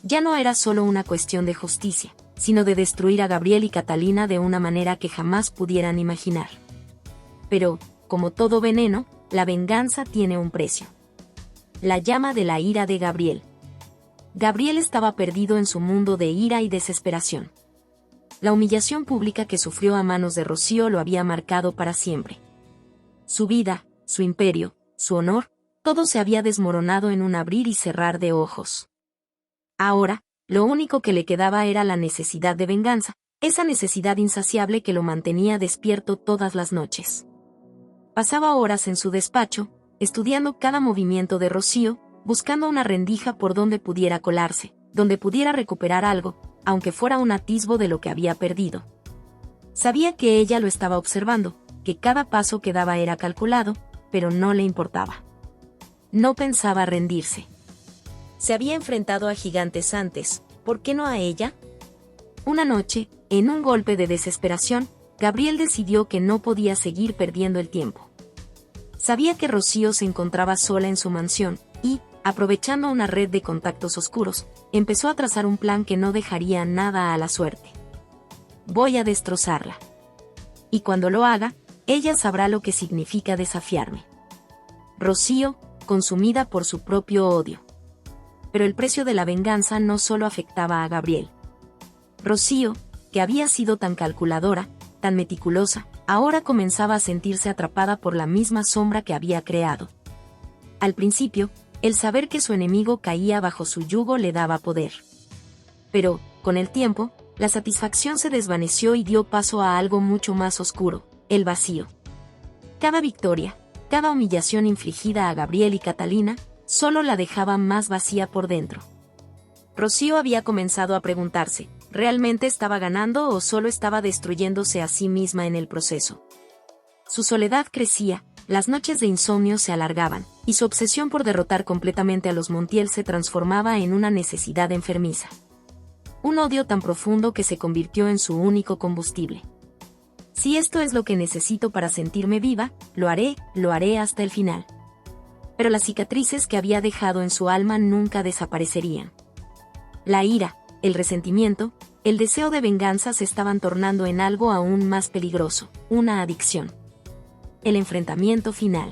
Ya no era solo una cuestión de justicia, sino de destruir a Gabriel y Catalina de una manera que jamás pudieran imaginar. Pero, como todo veneno, la venganza tiene un precio. La llama de la ira de Gabriel. Gabriel estaba perdido en su mundo de ira y desesperación. La humillación pública que sufrió a manos de Rocío lo había marcado para siempre. Su vida, su imperio, su honor, todo se había desmoronado en un abrir y cerrar de ojos. Ahora, lo único que le quedaba era la necesidad de venganza, esa necesidad insaciable que lo mantenía despierto todas las noches. Pasaba horas en su despacho, estudiando cada movimiento de Rocío, buscando una rendija por donde pudiera colarse, donde pudiera recuperar algo, aunque fuera un atisbo de lo que había perdido. Sabía que ella lo estaba observando, que cada paso que daba era calculado, pero no le importaba. No pensaba rendirse. Se había enfrentado a gigantes antes, ¿por qué no a ella? Una noche, en un golpe de desesperación, Gabriel decidió que no podía seguir perdiendo el tiempo. Sabía que Rocío se encontraba sola en su mansión, y, aprovechando una red de contactos oscuros, empezó a trazar un plan que no dejaría nada a la suerte. «Voy a destrozarla. Y cuando lo haga, ella sabrá lo que significa desafiarme». Rocío, consumida por su propio odio. Pero el precio de la venganza no solo afectaba a Gabriel. Rocío, que había sido tan calculadora, tan meticulosa, ahora comenzaba a sentirse atrapada por la misma sombra que había creado. Al principio, el saber que su enemigo caía bajo su yugo le daba poder. Pero, con el tiempo, la satisfacción se desvaneció y dio paso a algo mucho más oscuro, el vacío. Cada victoria, cada humillación infligida a Gabriel y Catalina, solo la dejaba más vacía por dentro. Rocío había comenzado a preguntarse, ¿realmente estaba ganando o solo estaba destruyéndose a sí misma en el proceso? Su soledad crecía, las noches de insomnio se alargaban, y su obsesión por derrotar completamente a los Montiel se transformaba en una necesidad enfermiza. Un odio tan profundo que se convirtió en su único combustible. Si esto es lo que necesito para sentirme viva, lo haré hasta el final. Pero las cicatrices que había dejado en su alma nunca desaparecerían. La ira, el resentimiento, el deseo de venganza se estaban tornando en algo aún más peligroso, una adicción. El enfrentamiento final.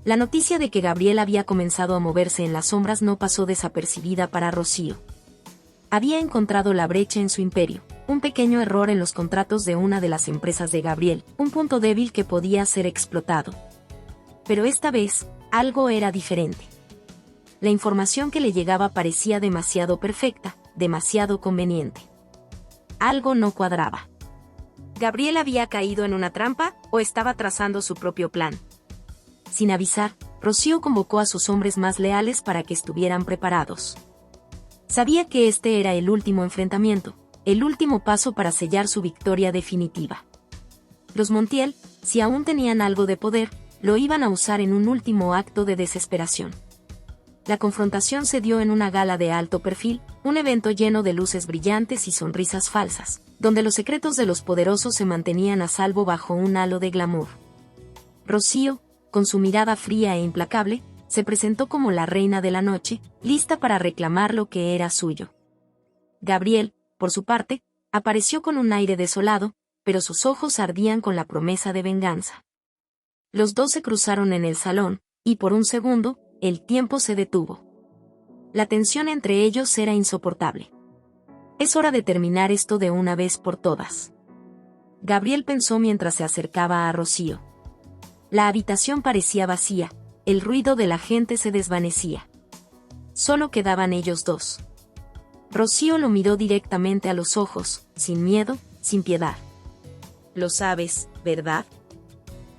La noticia de que Gabriel había comenzado a moverse en las sombras no pasó desapercibida para Rocío. Había encontrado la brecha en su imperio, un pequeño error en los contratos de una de las empresas de Gabriel, un punto débil que podía ser explotado. Pero esta vez, algo era diferente. La información que le llegaba parecía demasiado perfecta, demasiado conveniente. Algo no cuadraba. ¿Gabriel había caído en una trampa o estaba trazando su propio plan? Sin avisar, Rocío convocó a sus hombres más leales para que estuvieran preparados. Sabía que este era el último enfrentamiento, el último paso para sellar su victoria definitiva. Los Montiel, si aún tenían algo de poder, lo iban a usar en un último acto de desesperación. La confrontación se dio en una gala de alto perfil, un evento lleno de luces brillantes y sonrisas falsas, donde los secretos de los poderosos se mantenían a salvo bajo un halo de glamour. Rocío, con su mirada fría e implacable, se presentó como la reina de la noche, lista para reclamar lo que era suyo. Gabriel, por su parte, apareció con un aire desolado, pero sus ojos ardían con la promesa de venganza. Los dos se cruzaron en el salón, y por un segundo, el tiempo se detuvo. La tensión entre ellos era insoportable. Es hora de terminar esto de una vez por todas. Gabriel pensó mientras se acercaba a Rocío. La habitación parecía vacía, el ruido de la gente se desvanecía. Solo quedaban ellos dos. Rocío lo miró directamente a los ojos, sin miedo, sin piedad. Lo sabes, ¿verdad?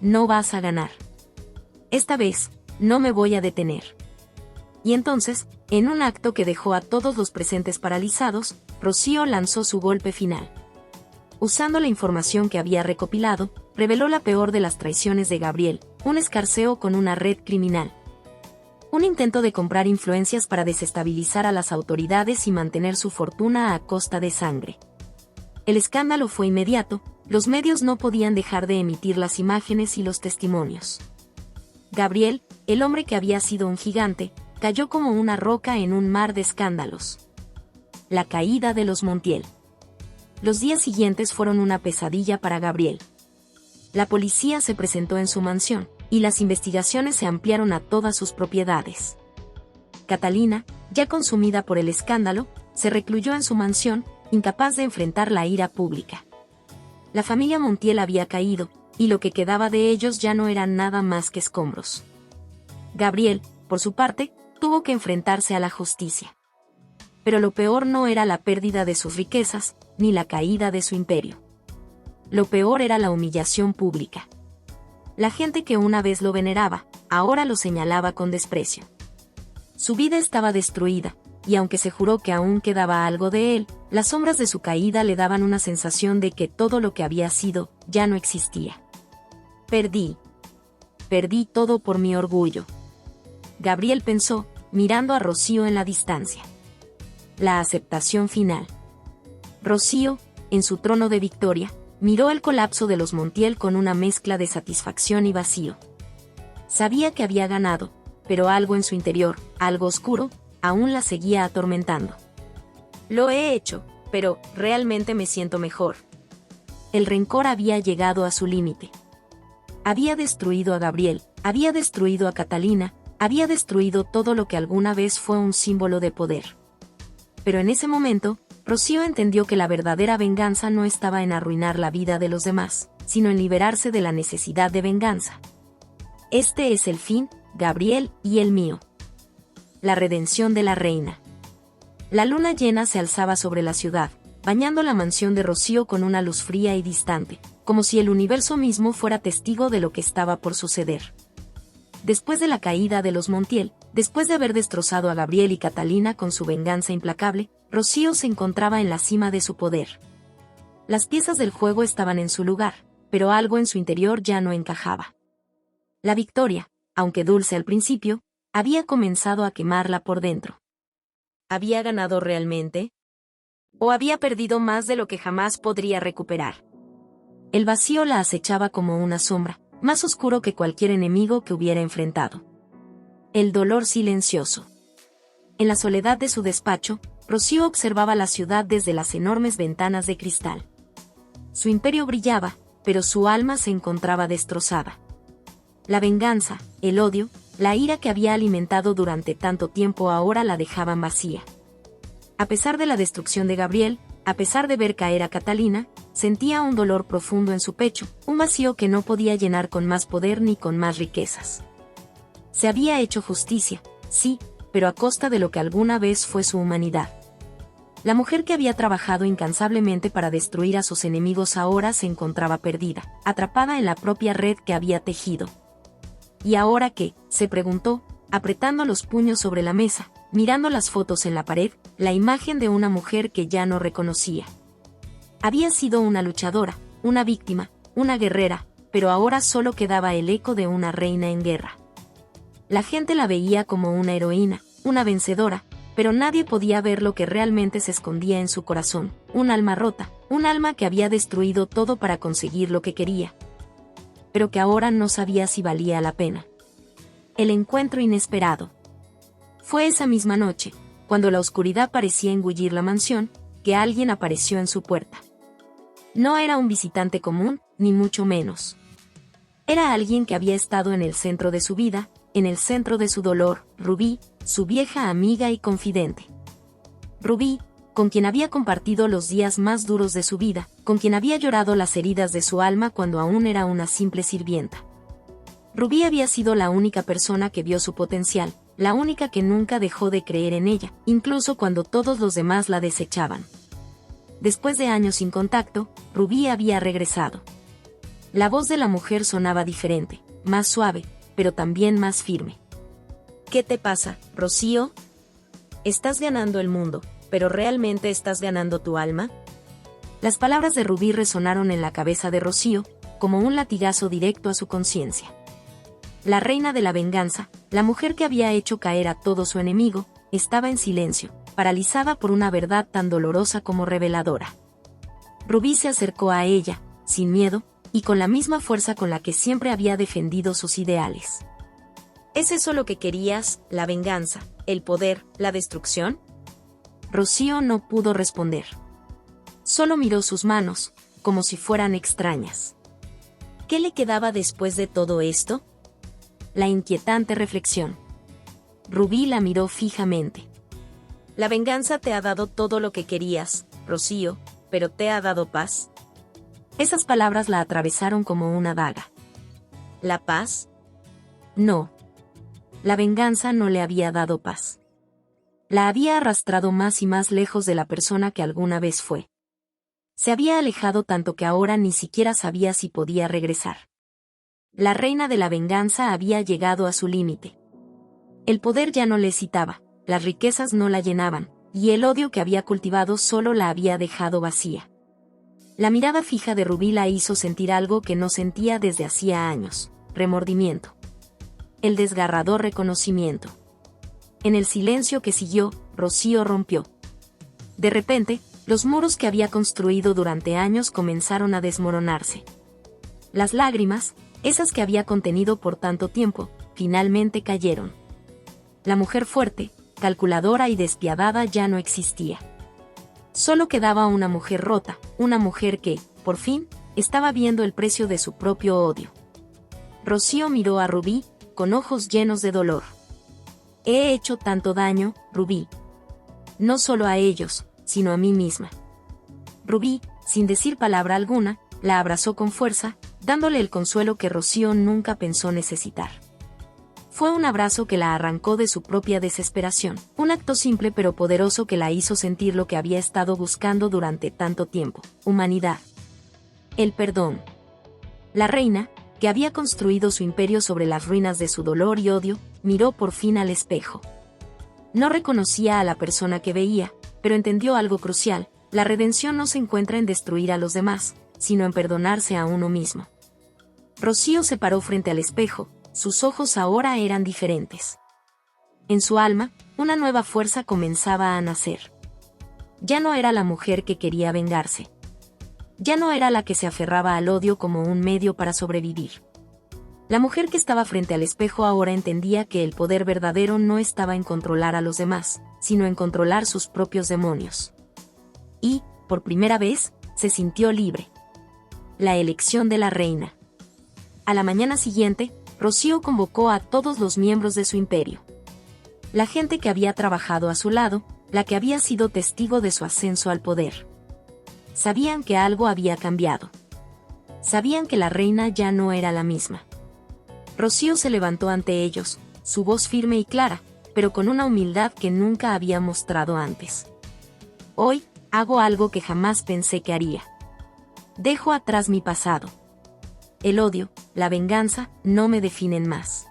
No vas a ganar. Esta vez, no me voy a detener. Y entonces, en un acto que dejó a todos los presentes paralizados, Rocío lanzó su golpe final. Usando la información que había recopilado, reveló la peor de las traiciones de Gabriel, un escarceo con una red criminal. Un intento de comprar influencias para desestabilizar a las autoridades y mantener su fortuna a costa de sangre. El escándalo fue inmediato, los medios no podían dejar de emitir las imágenes y los testimonios. Gabriel, el hombre que había sido un gigante, cayó como una roca en un mar de escándalos. La caída de los Montiel. Los días siguientes fueron una pesadilla para Gabriel. La policía se presentó en su mansión, y las investigaciones se ampliaron a todas sus propiedades. Catalina, ya consumida por el escándalo, se recluyó en su mansión, incapaz de enfrentar la ira pública. La familia Montiel había caído, y lo que quedaba de ellos ya no eran nada más que escombros. Gabriel, por su parte, tuvo que enfrentarse a la justicia. Pero lo peor no era la pérdida de sus riquezas, ni la caída de su imperio. Lo peor era la humillación pública. La gente que una vez lo veneraba, ahora lo señalaba con desprecio. Su vida estaba destruida, y aunque se juró que aún quedaba algo de él, las sombras de su caída le daban una sensación de que todo lo que había sido, ya no existía. Perdí todo por mi orgullo. Gabriel pensó, mirando a Rocío en la distancia. La aceptación final. Rocío, en su trono de victoria, miró el colapso de los Montiel con una mezcla de satisfacción y vacío. Sabía que había ganado, pero algo en su interior, algo oscuro, aún la seguía atormentando. Lo he hecho, pero realmente me siento mejor. El rencor había llegado a su límite. Había destruido a Gabriel, había destruido a Catalina, había destruido todo lo que alguna vez fue un símbolo de poder. Pero en ese momento, Rocío entendió que la verdadera venganza no estaba en arruinar la vida de los demás, sino en liberarse de la necesidad de venganza. Este es el fin, Gabriel, y el mío. La redención de la reina. La luna llena se alzaba sobre la ciudad, bañando la mansión de Rocío con una luz fría y distante, como si el universo mismo fuera testigo de lo que estaba por suceder. Después de la caída de los Montiel, después de haber destrozado a Gabriel y Catalina con su venganza implacable, Rocío se encontraba en la cima de su poder. Las piezas del juego estaban en su lugar, pero algo en su interior ya no encajaba. La victoria, aunque dulce al principio, había comenzado a quemarla por dentro. ¿Había ganado realmente? ¿O había perdido más de lo que jamás podría recuperar? El vacío la acechaba como una sombra, más oscuro que cualquier enemigo que hubiera enfrentado. El dolor silencioso. En la soledad de su despacho, Rocío observaba la ciudad desde las enormes ventanas de cristal. Su imperio brillaba, pero su alma se encontraba destrozada. La venganza, el odio, la ira que había alimentado durante tanto tiempo ahora la dejaban vacía. A pesar de la destrucción de Gabriel, a pesar de ver caer a Catalina, sentía un dolor profundo en su pecho, un vacío que no podía llenar con más poder ni con más riquezas. Se había hecho justicia, sí, pero a costa de lo que alguna vez fue su humanidad. La mujer que había trabajado incansablemente para destruir a sus enemigos ahora se encontraba perdida, atrapada en la propia red que había tejido. ¿Y ahora qué?, se preguntó, apretando los puños sobre la mesa, mirando las fotos en la pared, la imagen de una mujer que ya no reconocía. Había sido una luchadora, una víctima, una guerrera, pero ahora solo quedaba el eco de una reina en guerra. La gente la veía como una heroína, una vencedora, pero nadie podía ver lo que realmente se escondía en su corazón, un alma rota, un alma que había destruido todo para conseguir lo que quería, pero que ahora no sabía si valía la pena. El encuentro inesperado. Fue esa misma noche, cuando la oscuridad parecía engullir la mansión, que alguien apareció en su puerta. No era un visitante común, ni mucho menos. Era alguien que había estado en el centro de su vida, en el centro de su dolor, Rubí, su vieja amiga y confidente. Rubí, con quien había compartido los días más duros de su vida, con quien había llorado las heridas de su alma cuando aún era una simple sirvienta. Rubí había sido la única persona que vio su potencial, la única que nunca dejó de creer en ella, incluso cuando todos los demás la desechaban. Después de años sin contacto, Rubí había regresado. La voz de la mujer sonaba diferente, más suave, pero también más firme. ¿Qué te pasa, Rocío? Estás ganando el mundo, pero ¿realmente estás ganando tu alma? Las palabras de Rubí resonaron en la cabeza de Rocío, como un latigazo directo a su conciencia. La reina de la venganza, la mujer que había hecho caer a todo su enemigo, estaba en silencio, paralizada por una verdad tan dolorosa como reveladora. Rubí se acercó a ella, sin miedo, y con la misma fuerza con la que siempre había defendido sus ideales. ¿Es eso lo que querías, la venganza, el poder, la destrucción? Rocío no pudo responder. Solo miró sus manos, como si fueran extrañas. ¿Qué le quedaba después de todo esto? La inquietante reflexión. Rubí la miró fijamente. La venganza te ha dado todo lo que querías, Rocío, pero ¿te ha dado paz? Esas palabras la atravesaron como una daga. ¿La paz? No. La venganza no le había dado paz. La había arrastrado más y más lejos de la persona que alguna vez fue. Se había alejado tanto que ahora ni siquiera sabía si podía regresar. La reina de la venganza había llegado a su límite. El poder ya no le excitaba, las riquezas no la llenaban, y el odio que había cultivado solo la había dejado vacía. La mirada fija de Rubí la hizo sentir algo que no sentía desde hacía años: remordimiento. El desgarrador reconocimiento. En el silencio que siguió, Rocío rompió. De repente, los muros que había construido durante años comenzaron a desmoronarse. Las lágrimas, esas que había contenido por tanto tiempo, finalmente cayeron. La mujer fuerte, calculadora y despiadada ya no existía. Solo quedaba una mujer rota, una mujer que, por fin, estaba viendo el precio de su propio odio. Rocío miró a Rubí, con ojos llenos de dolor. He hecho tanto daño, Rubí. No solo a ellos, sino a mí misma. Rubí, sin decir palabra alguna, la abrazó con fuerza, dándole el consuelo que Rocío nunca pensó necesitar. Fue un abrazo que la arrancó de su propia desesperación, un acto simple pero poderoso que la hizo sentir lo que había estado buscando durante tanto tiempo: humanidad. El perdón. La reina, que había construido su imperio sobre las ruinas de su dolor y odio, miró por fin al espejo. No reconocía a la persona que veía, pero entendió algo crucial: la redención no se encuentra en destruir a los demás, sino en perdonarse a uno mismo. Rocío se paró frente al espejo, sus ojos ahora eran diferentes. En su alma, una nueva fuerza comenzaba a nacer. Ya no era la mujer que quería vengarse. Ya no era la que se aferraba al odio como un medio para sobrevivir. La mujer que estaba frente al espejo ahora entendía que el poder verdadero no estaba en controlar a los demás, sino en controlar sus propios demonios. Y, por primera vez, se sintió libre. La elección de la reina. A la mañana siguiente, Rocío convocó a todos los miembros de su imperio. La gente que había trabajado a su lado, la que había sido testigo de su ascenso al poder. Sabían que algo había cambiado. Sabían que la reina ya no era la misma. Rocío se levantó ante ellos, su voz firme y clara, pero con una humildad que nunca había mostrado antes. Hoy, hago algo que jamás pensé que haría. Dejo atrás mi pasado. El odio, la venganza, no me definen más.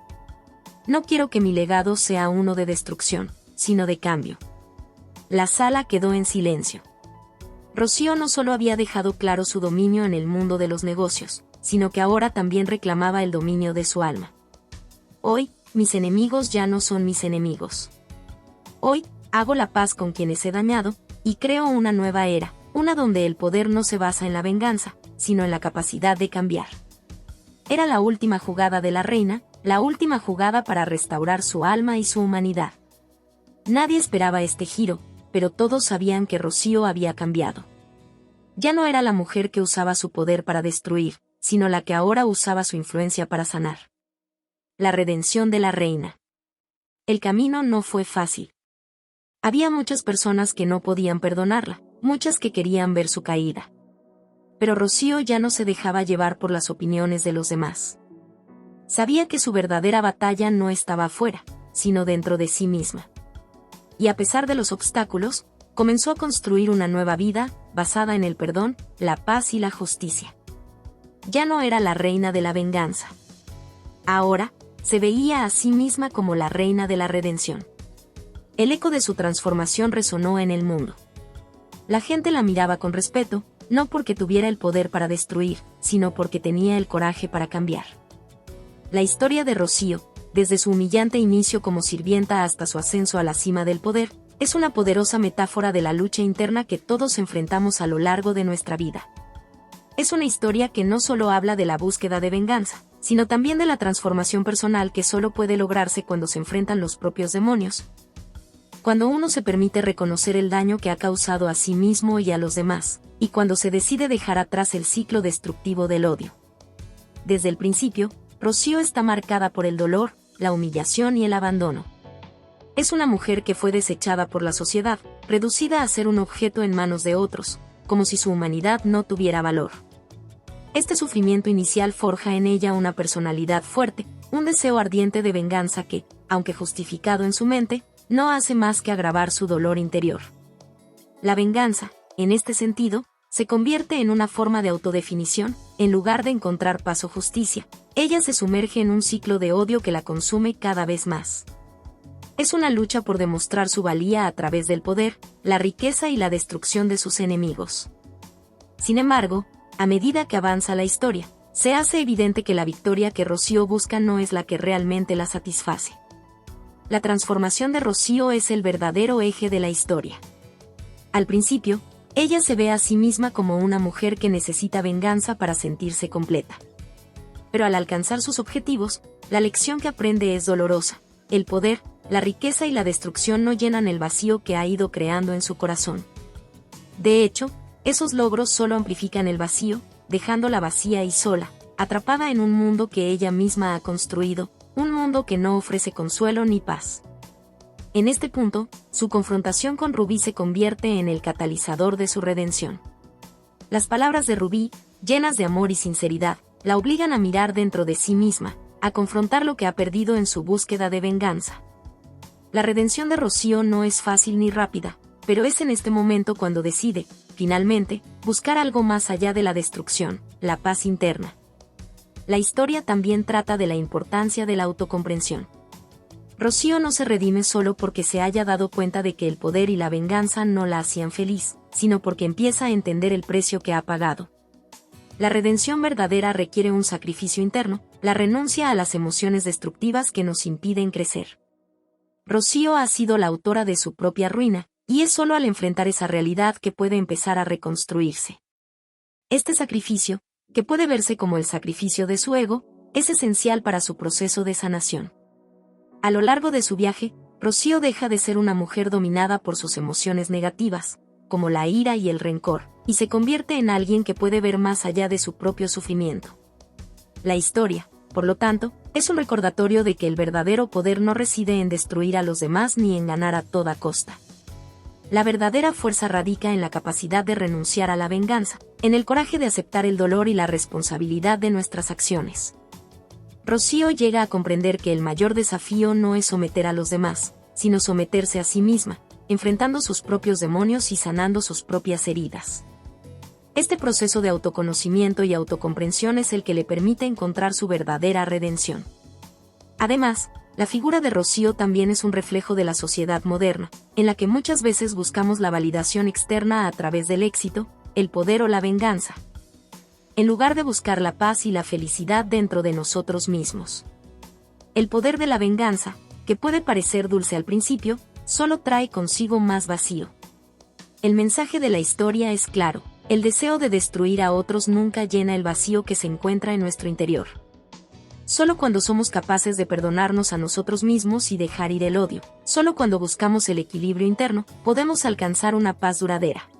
No quiero que mi legado sea uno de destrucción, sino de cambio. La sala quedó en silencio. Rocío no solo había dejado claro su dominio en el mundo de los negocios, sino que ahora también reclamaba el dominio de su alma. Hoy, mis enemigos ya no son mis enemigos. Hoy, hago la paz con quienes he dañado, y creo una nueva era, una donde el poder no se basa en la venganza, sino en la capacidad de cambiar. Era la última jugada de la reina, la última jugada para restaurar su alma y su humanidad. Nadie esperaba este giro, pero todos sabían que Rocío había cambiado. Ya no era la mujer que usaba su poder para destruir, sino la que ahora usaba su influencia para sanar. La redención de la reina. El camino no fue fácil. Había muchas personas que no podían perdonarla, muchas que querían ver su caída. Pero Rocío ya no se dejaba llevar por las opiniones de los demás. Sabía que su verdadera batalla no estaba afuera, sino dentro de sí misma. Y a pesar de los obstáculos, comenzó a construir una nueva vida, basada en el perdón, la paz y la justicia. Ya no era la reina de la venganza. Ahora, se veía a sí misma como la reina de la redención. El eco de su transformación resonó en el mundo. La gente la miraba con respeto, no porque tuviera el poder para destruir, sino porque tenía el coraje para cambiar. La historia de Rocío, desde su humillante inicio como sirvienta hasta su ascenso a la cima del poder, es una poderosa metáfora de la lucha interna que todos enfrentamos a lo largo de nuestra vida. Es una historia que no solo habla de la búsqueda de venganza, sino también de la transformación personal que solo puede lograrse cuando se enfrentan los propios demonios. Cuando uno se permite reconocer el daño que ha causado a sí mismo y a los demás, y cuando se decide dejar atrás el ciclo destructivo del odio. Desde el principio, Rocío está marcada por el dolor, la humillación y el abandono. Es una mujer que fue desechada por la sociedad, reducida a ser un objeto en manos de otros, como si su humanidad no tuviera valor. Este sufrimiento inicial forja en ella una personalidad fuerte, un deseo ardiente de venganza que, aunque justificado en su mente, no hace más que agravar su dolor interior. La venganza, en este sentido, se convierte en una forma de autodefinición, en lugar de encontrar paz o justicia. Ella se sumerge en un ciclo de odio que la consume cada vez más. Es una lucha por demostrar su valía a través del poder, la riqueza y la destrucción de sus enemigos. Sin embargo, a medida que avanza la historia, se hace evidente que la victoria que Rocío busca no es la que realmente la satisface. La transformación de Rocío es el verdadero eje de la historia. Al principio, ella se ve a sí misma como una mujer que necesita venganza para sentirse completa. Pero al alcanzar sus objetivos, la lección que aprende es dolorosa. El poder, la riqueza y la destrucción no llenan el vacío que ha ido creando en su corazón. De hecho, esos logros solo amplifican el vacío, dejándola vacía y sola, atrapada en un mundo que ella misma ha construido, un mundo que no ofrece consuelo ni paz. En este punto, su confrontación con Rubí se convierte en el catalizador de su redención. Las palabras de Rubí, llenas de amor y sinceridad, la obligan a mirar dentro de sí misma, a confrontar lo que ha perdido en su búsqueda de venganza. La redención de Rocío no es fácil ni rápida, pero es en este momento cuando decide, finalmente, buscar algo más allá de la destrucción, la paz interna. La historia también trata de la importancia de la autocomprensión. Rocío no se redime solo porque se haya dado cuenta de que el poder y la venganza no la hacían feliz, sino porque empieza a entender el precio que ha pagado. La redención verdadera requiere un sacrificio interno, la renuncia a las emociones destructivas que nos impiden crecer. Rocío ha sido la autora de su propia ruina, y es solo al enfrentar esa realidad que puede empezar a reconstruirse. Este sacrificio, que puede verse como el sacrificio de su ego, es esencial para su proceso de sanación. A lo largo de su viaje, Rocío deja de ser una mujer dominada por sus emociones negativas, como la ira y el rencor, y se convierte en alguien que puede ver más allá de su propio sufrimiento. La historia, por lo tanto, es un recordatorio de que el verdadero poder no reside en destruir a los demás ni en ganar a toda costa. La verdadera fuerza radica en la capacidad de renunciar a la venganza, en el coraje de aceptar el dolor y la responsabilidad de nuestras acciones. Rocío llega a comprender que el mayor desafío no es someter a los demás, sino someterse a sí misma, enfrentando sus propios demonios y sanando sus propias heridas. Este proceso de autoconocimiento y autocomprensión es el que le permite encontrar su verdadera redención. Además, la figura de Rocío también es un reflejo de la sociedad moderna, en la que muchas veces buscamos la validación externa a través del éxito, el poder o la venganza, en lugar de buscar la paz y la felicidad dentro de nosotros mismos. El poder de la venganza, que puede parecer dulce al principio, solo trae consigo más vacío. El mensaje de la historia es claro: el deseo de destruir a otros nunca llena el vacío que se encuentra en nuestro interior. Solo cuando somos capaces de perdonarnos a nosotros mismos y dejar ir el odio, solo cuando buscamos el equilibrio interno, podemos alcanzar una paz duradera.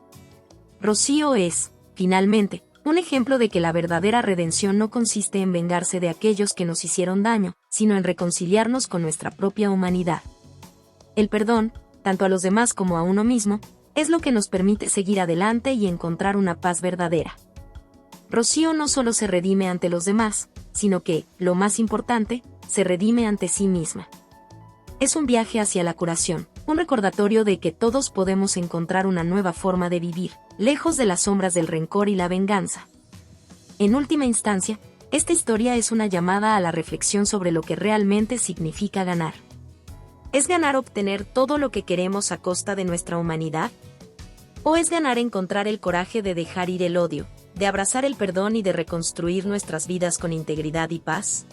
Rocío es, finalmente, un ejemplo de que la verdadera redención no consiste en vengarse de aquellos que nos hicieron daño, sino en reconciliarnos con nuestra propia humanidad. El perdón, tanto a los demás como a uno mismo, es lo que nos permite seguir adelante y encontrar una paz verdadera. Rocío no solo se redime ante los demás, sino que, lo más importante, se redime ante sí misma. Es un viaje hacia la curación, un recordatorio de que todos podemos encontrar una nueva forma de vivir, lejos de las sombras del rencor y la venganza. En última instancia, esta historia es una llamada a la reflexión sobre lo que realmente significa ganar. ¿Es ganar obtener todo lo que queremos a costa de nuestra humanidad? ¿O es ganar encontrar el coraje de dejar ir el odio, de abrazar el perdón y de reconstruir nuestras vidas con integridad y paz?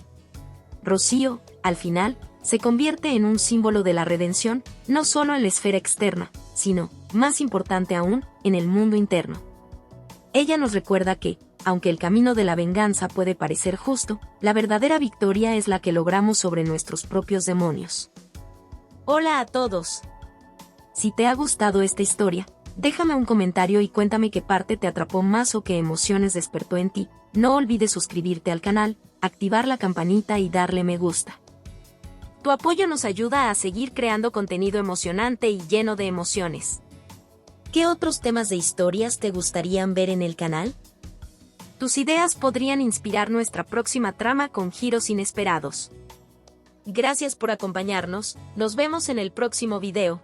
Rocío, al final, se convierte en un símbolo de la redención, no solo en la esfera externa, sino, más importante aún, en el mundo interno. Ella nos recuerda que, aunque el camino de la venganza puede parecer justo, la verdadera victoria es la que logramos sobre nuestros propios demonios. Hola a todos. Si te ha gustado esta historia, déjame un comentario y cuéntame qué parte te atrapó más o qué emociones despertó en ti. No olvides suscribirte al canal, activar la campanita y darle me gusta. Tu apoyo nos ayuda a seguir creando contenido emocionante y lleno de emociones. ¿Qué otros temas de historias te gustarían ver en el canal? Tus ideas podrían inspirar nuestra próxima trama con giros inesperados. Gracias por acompañarnos, nos vemos en el próximo video.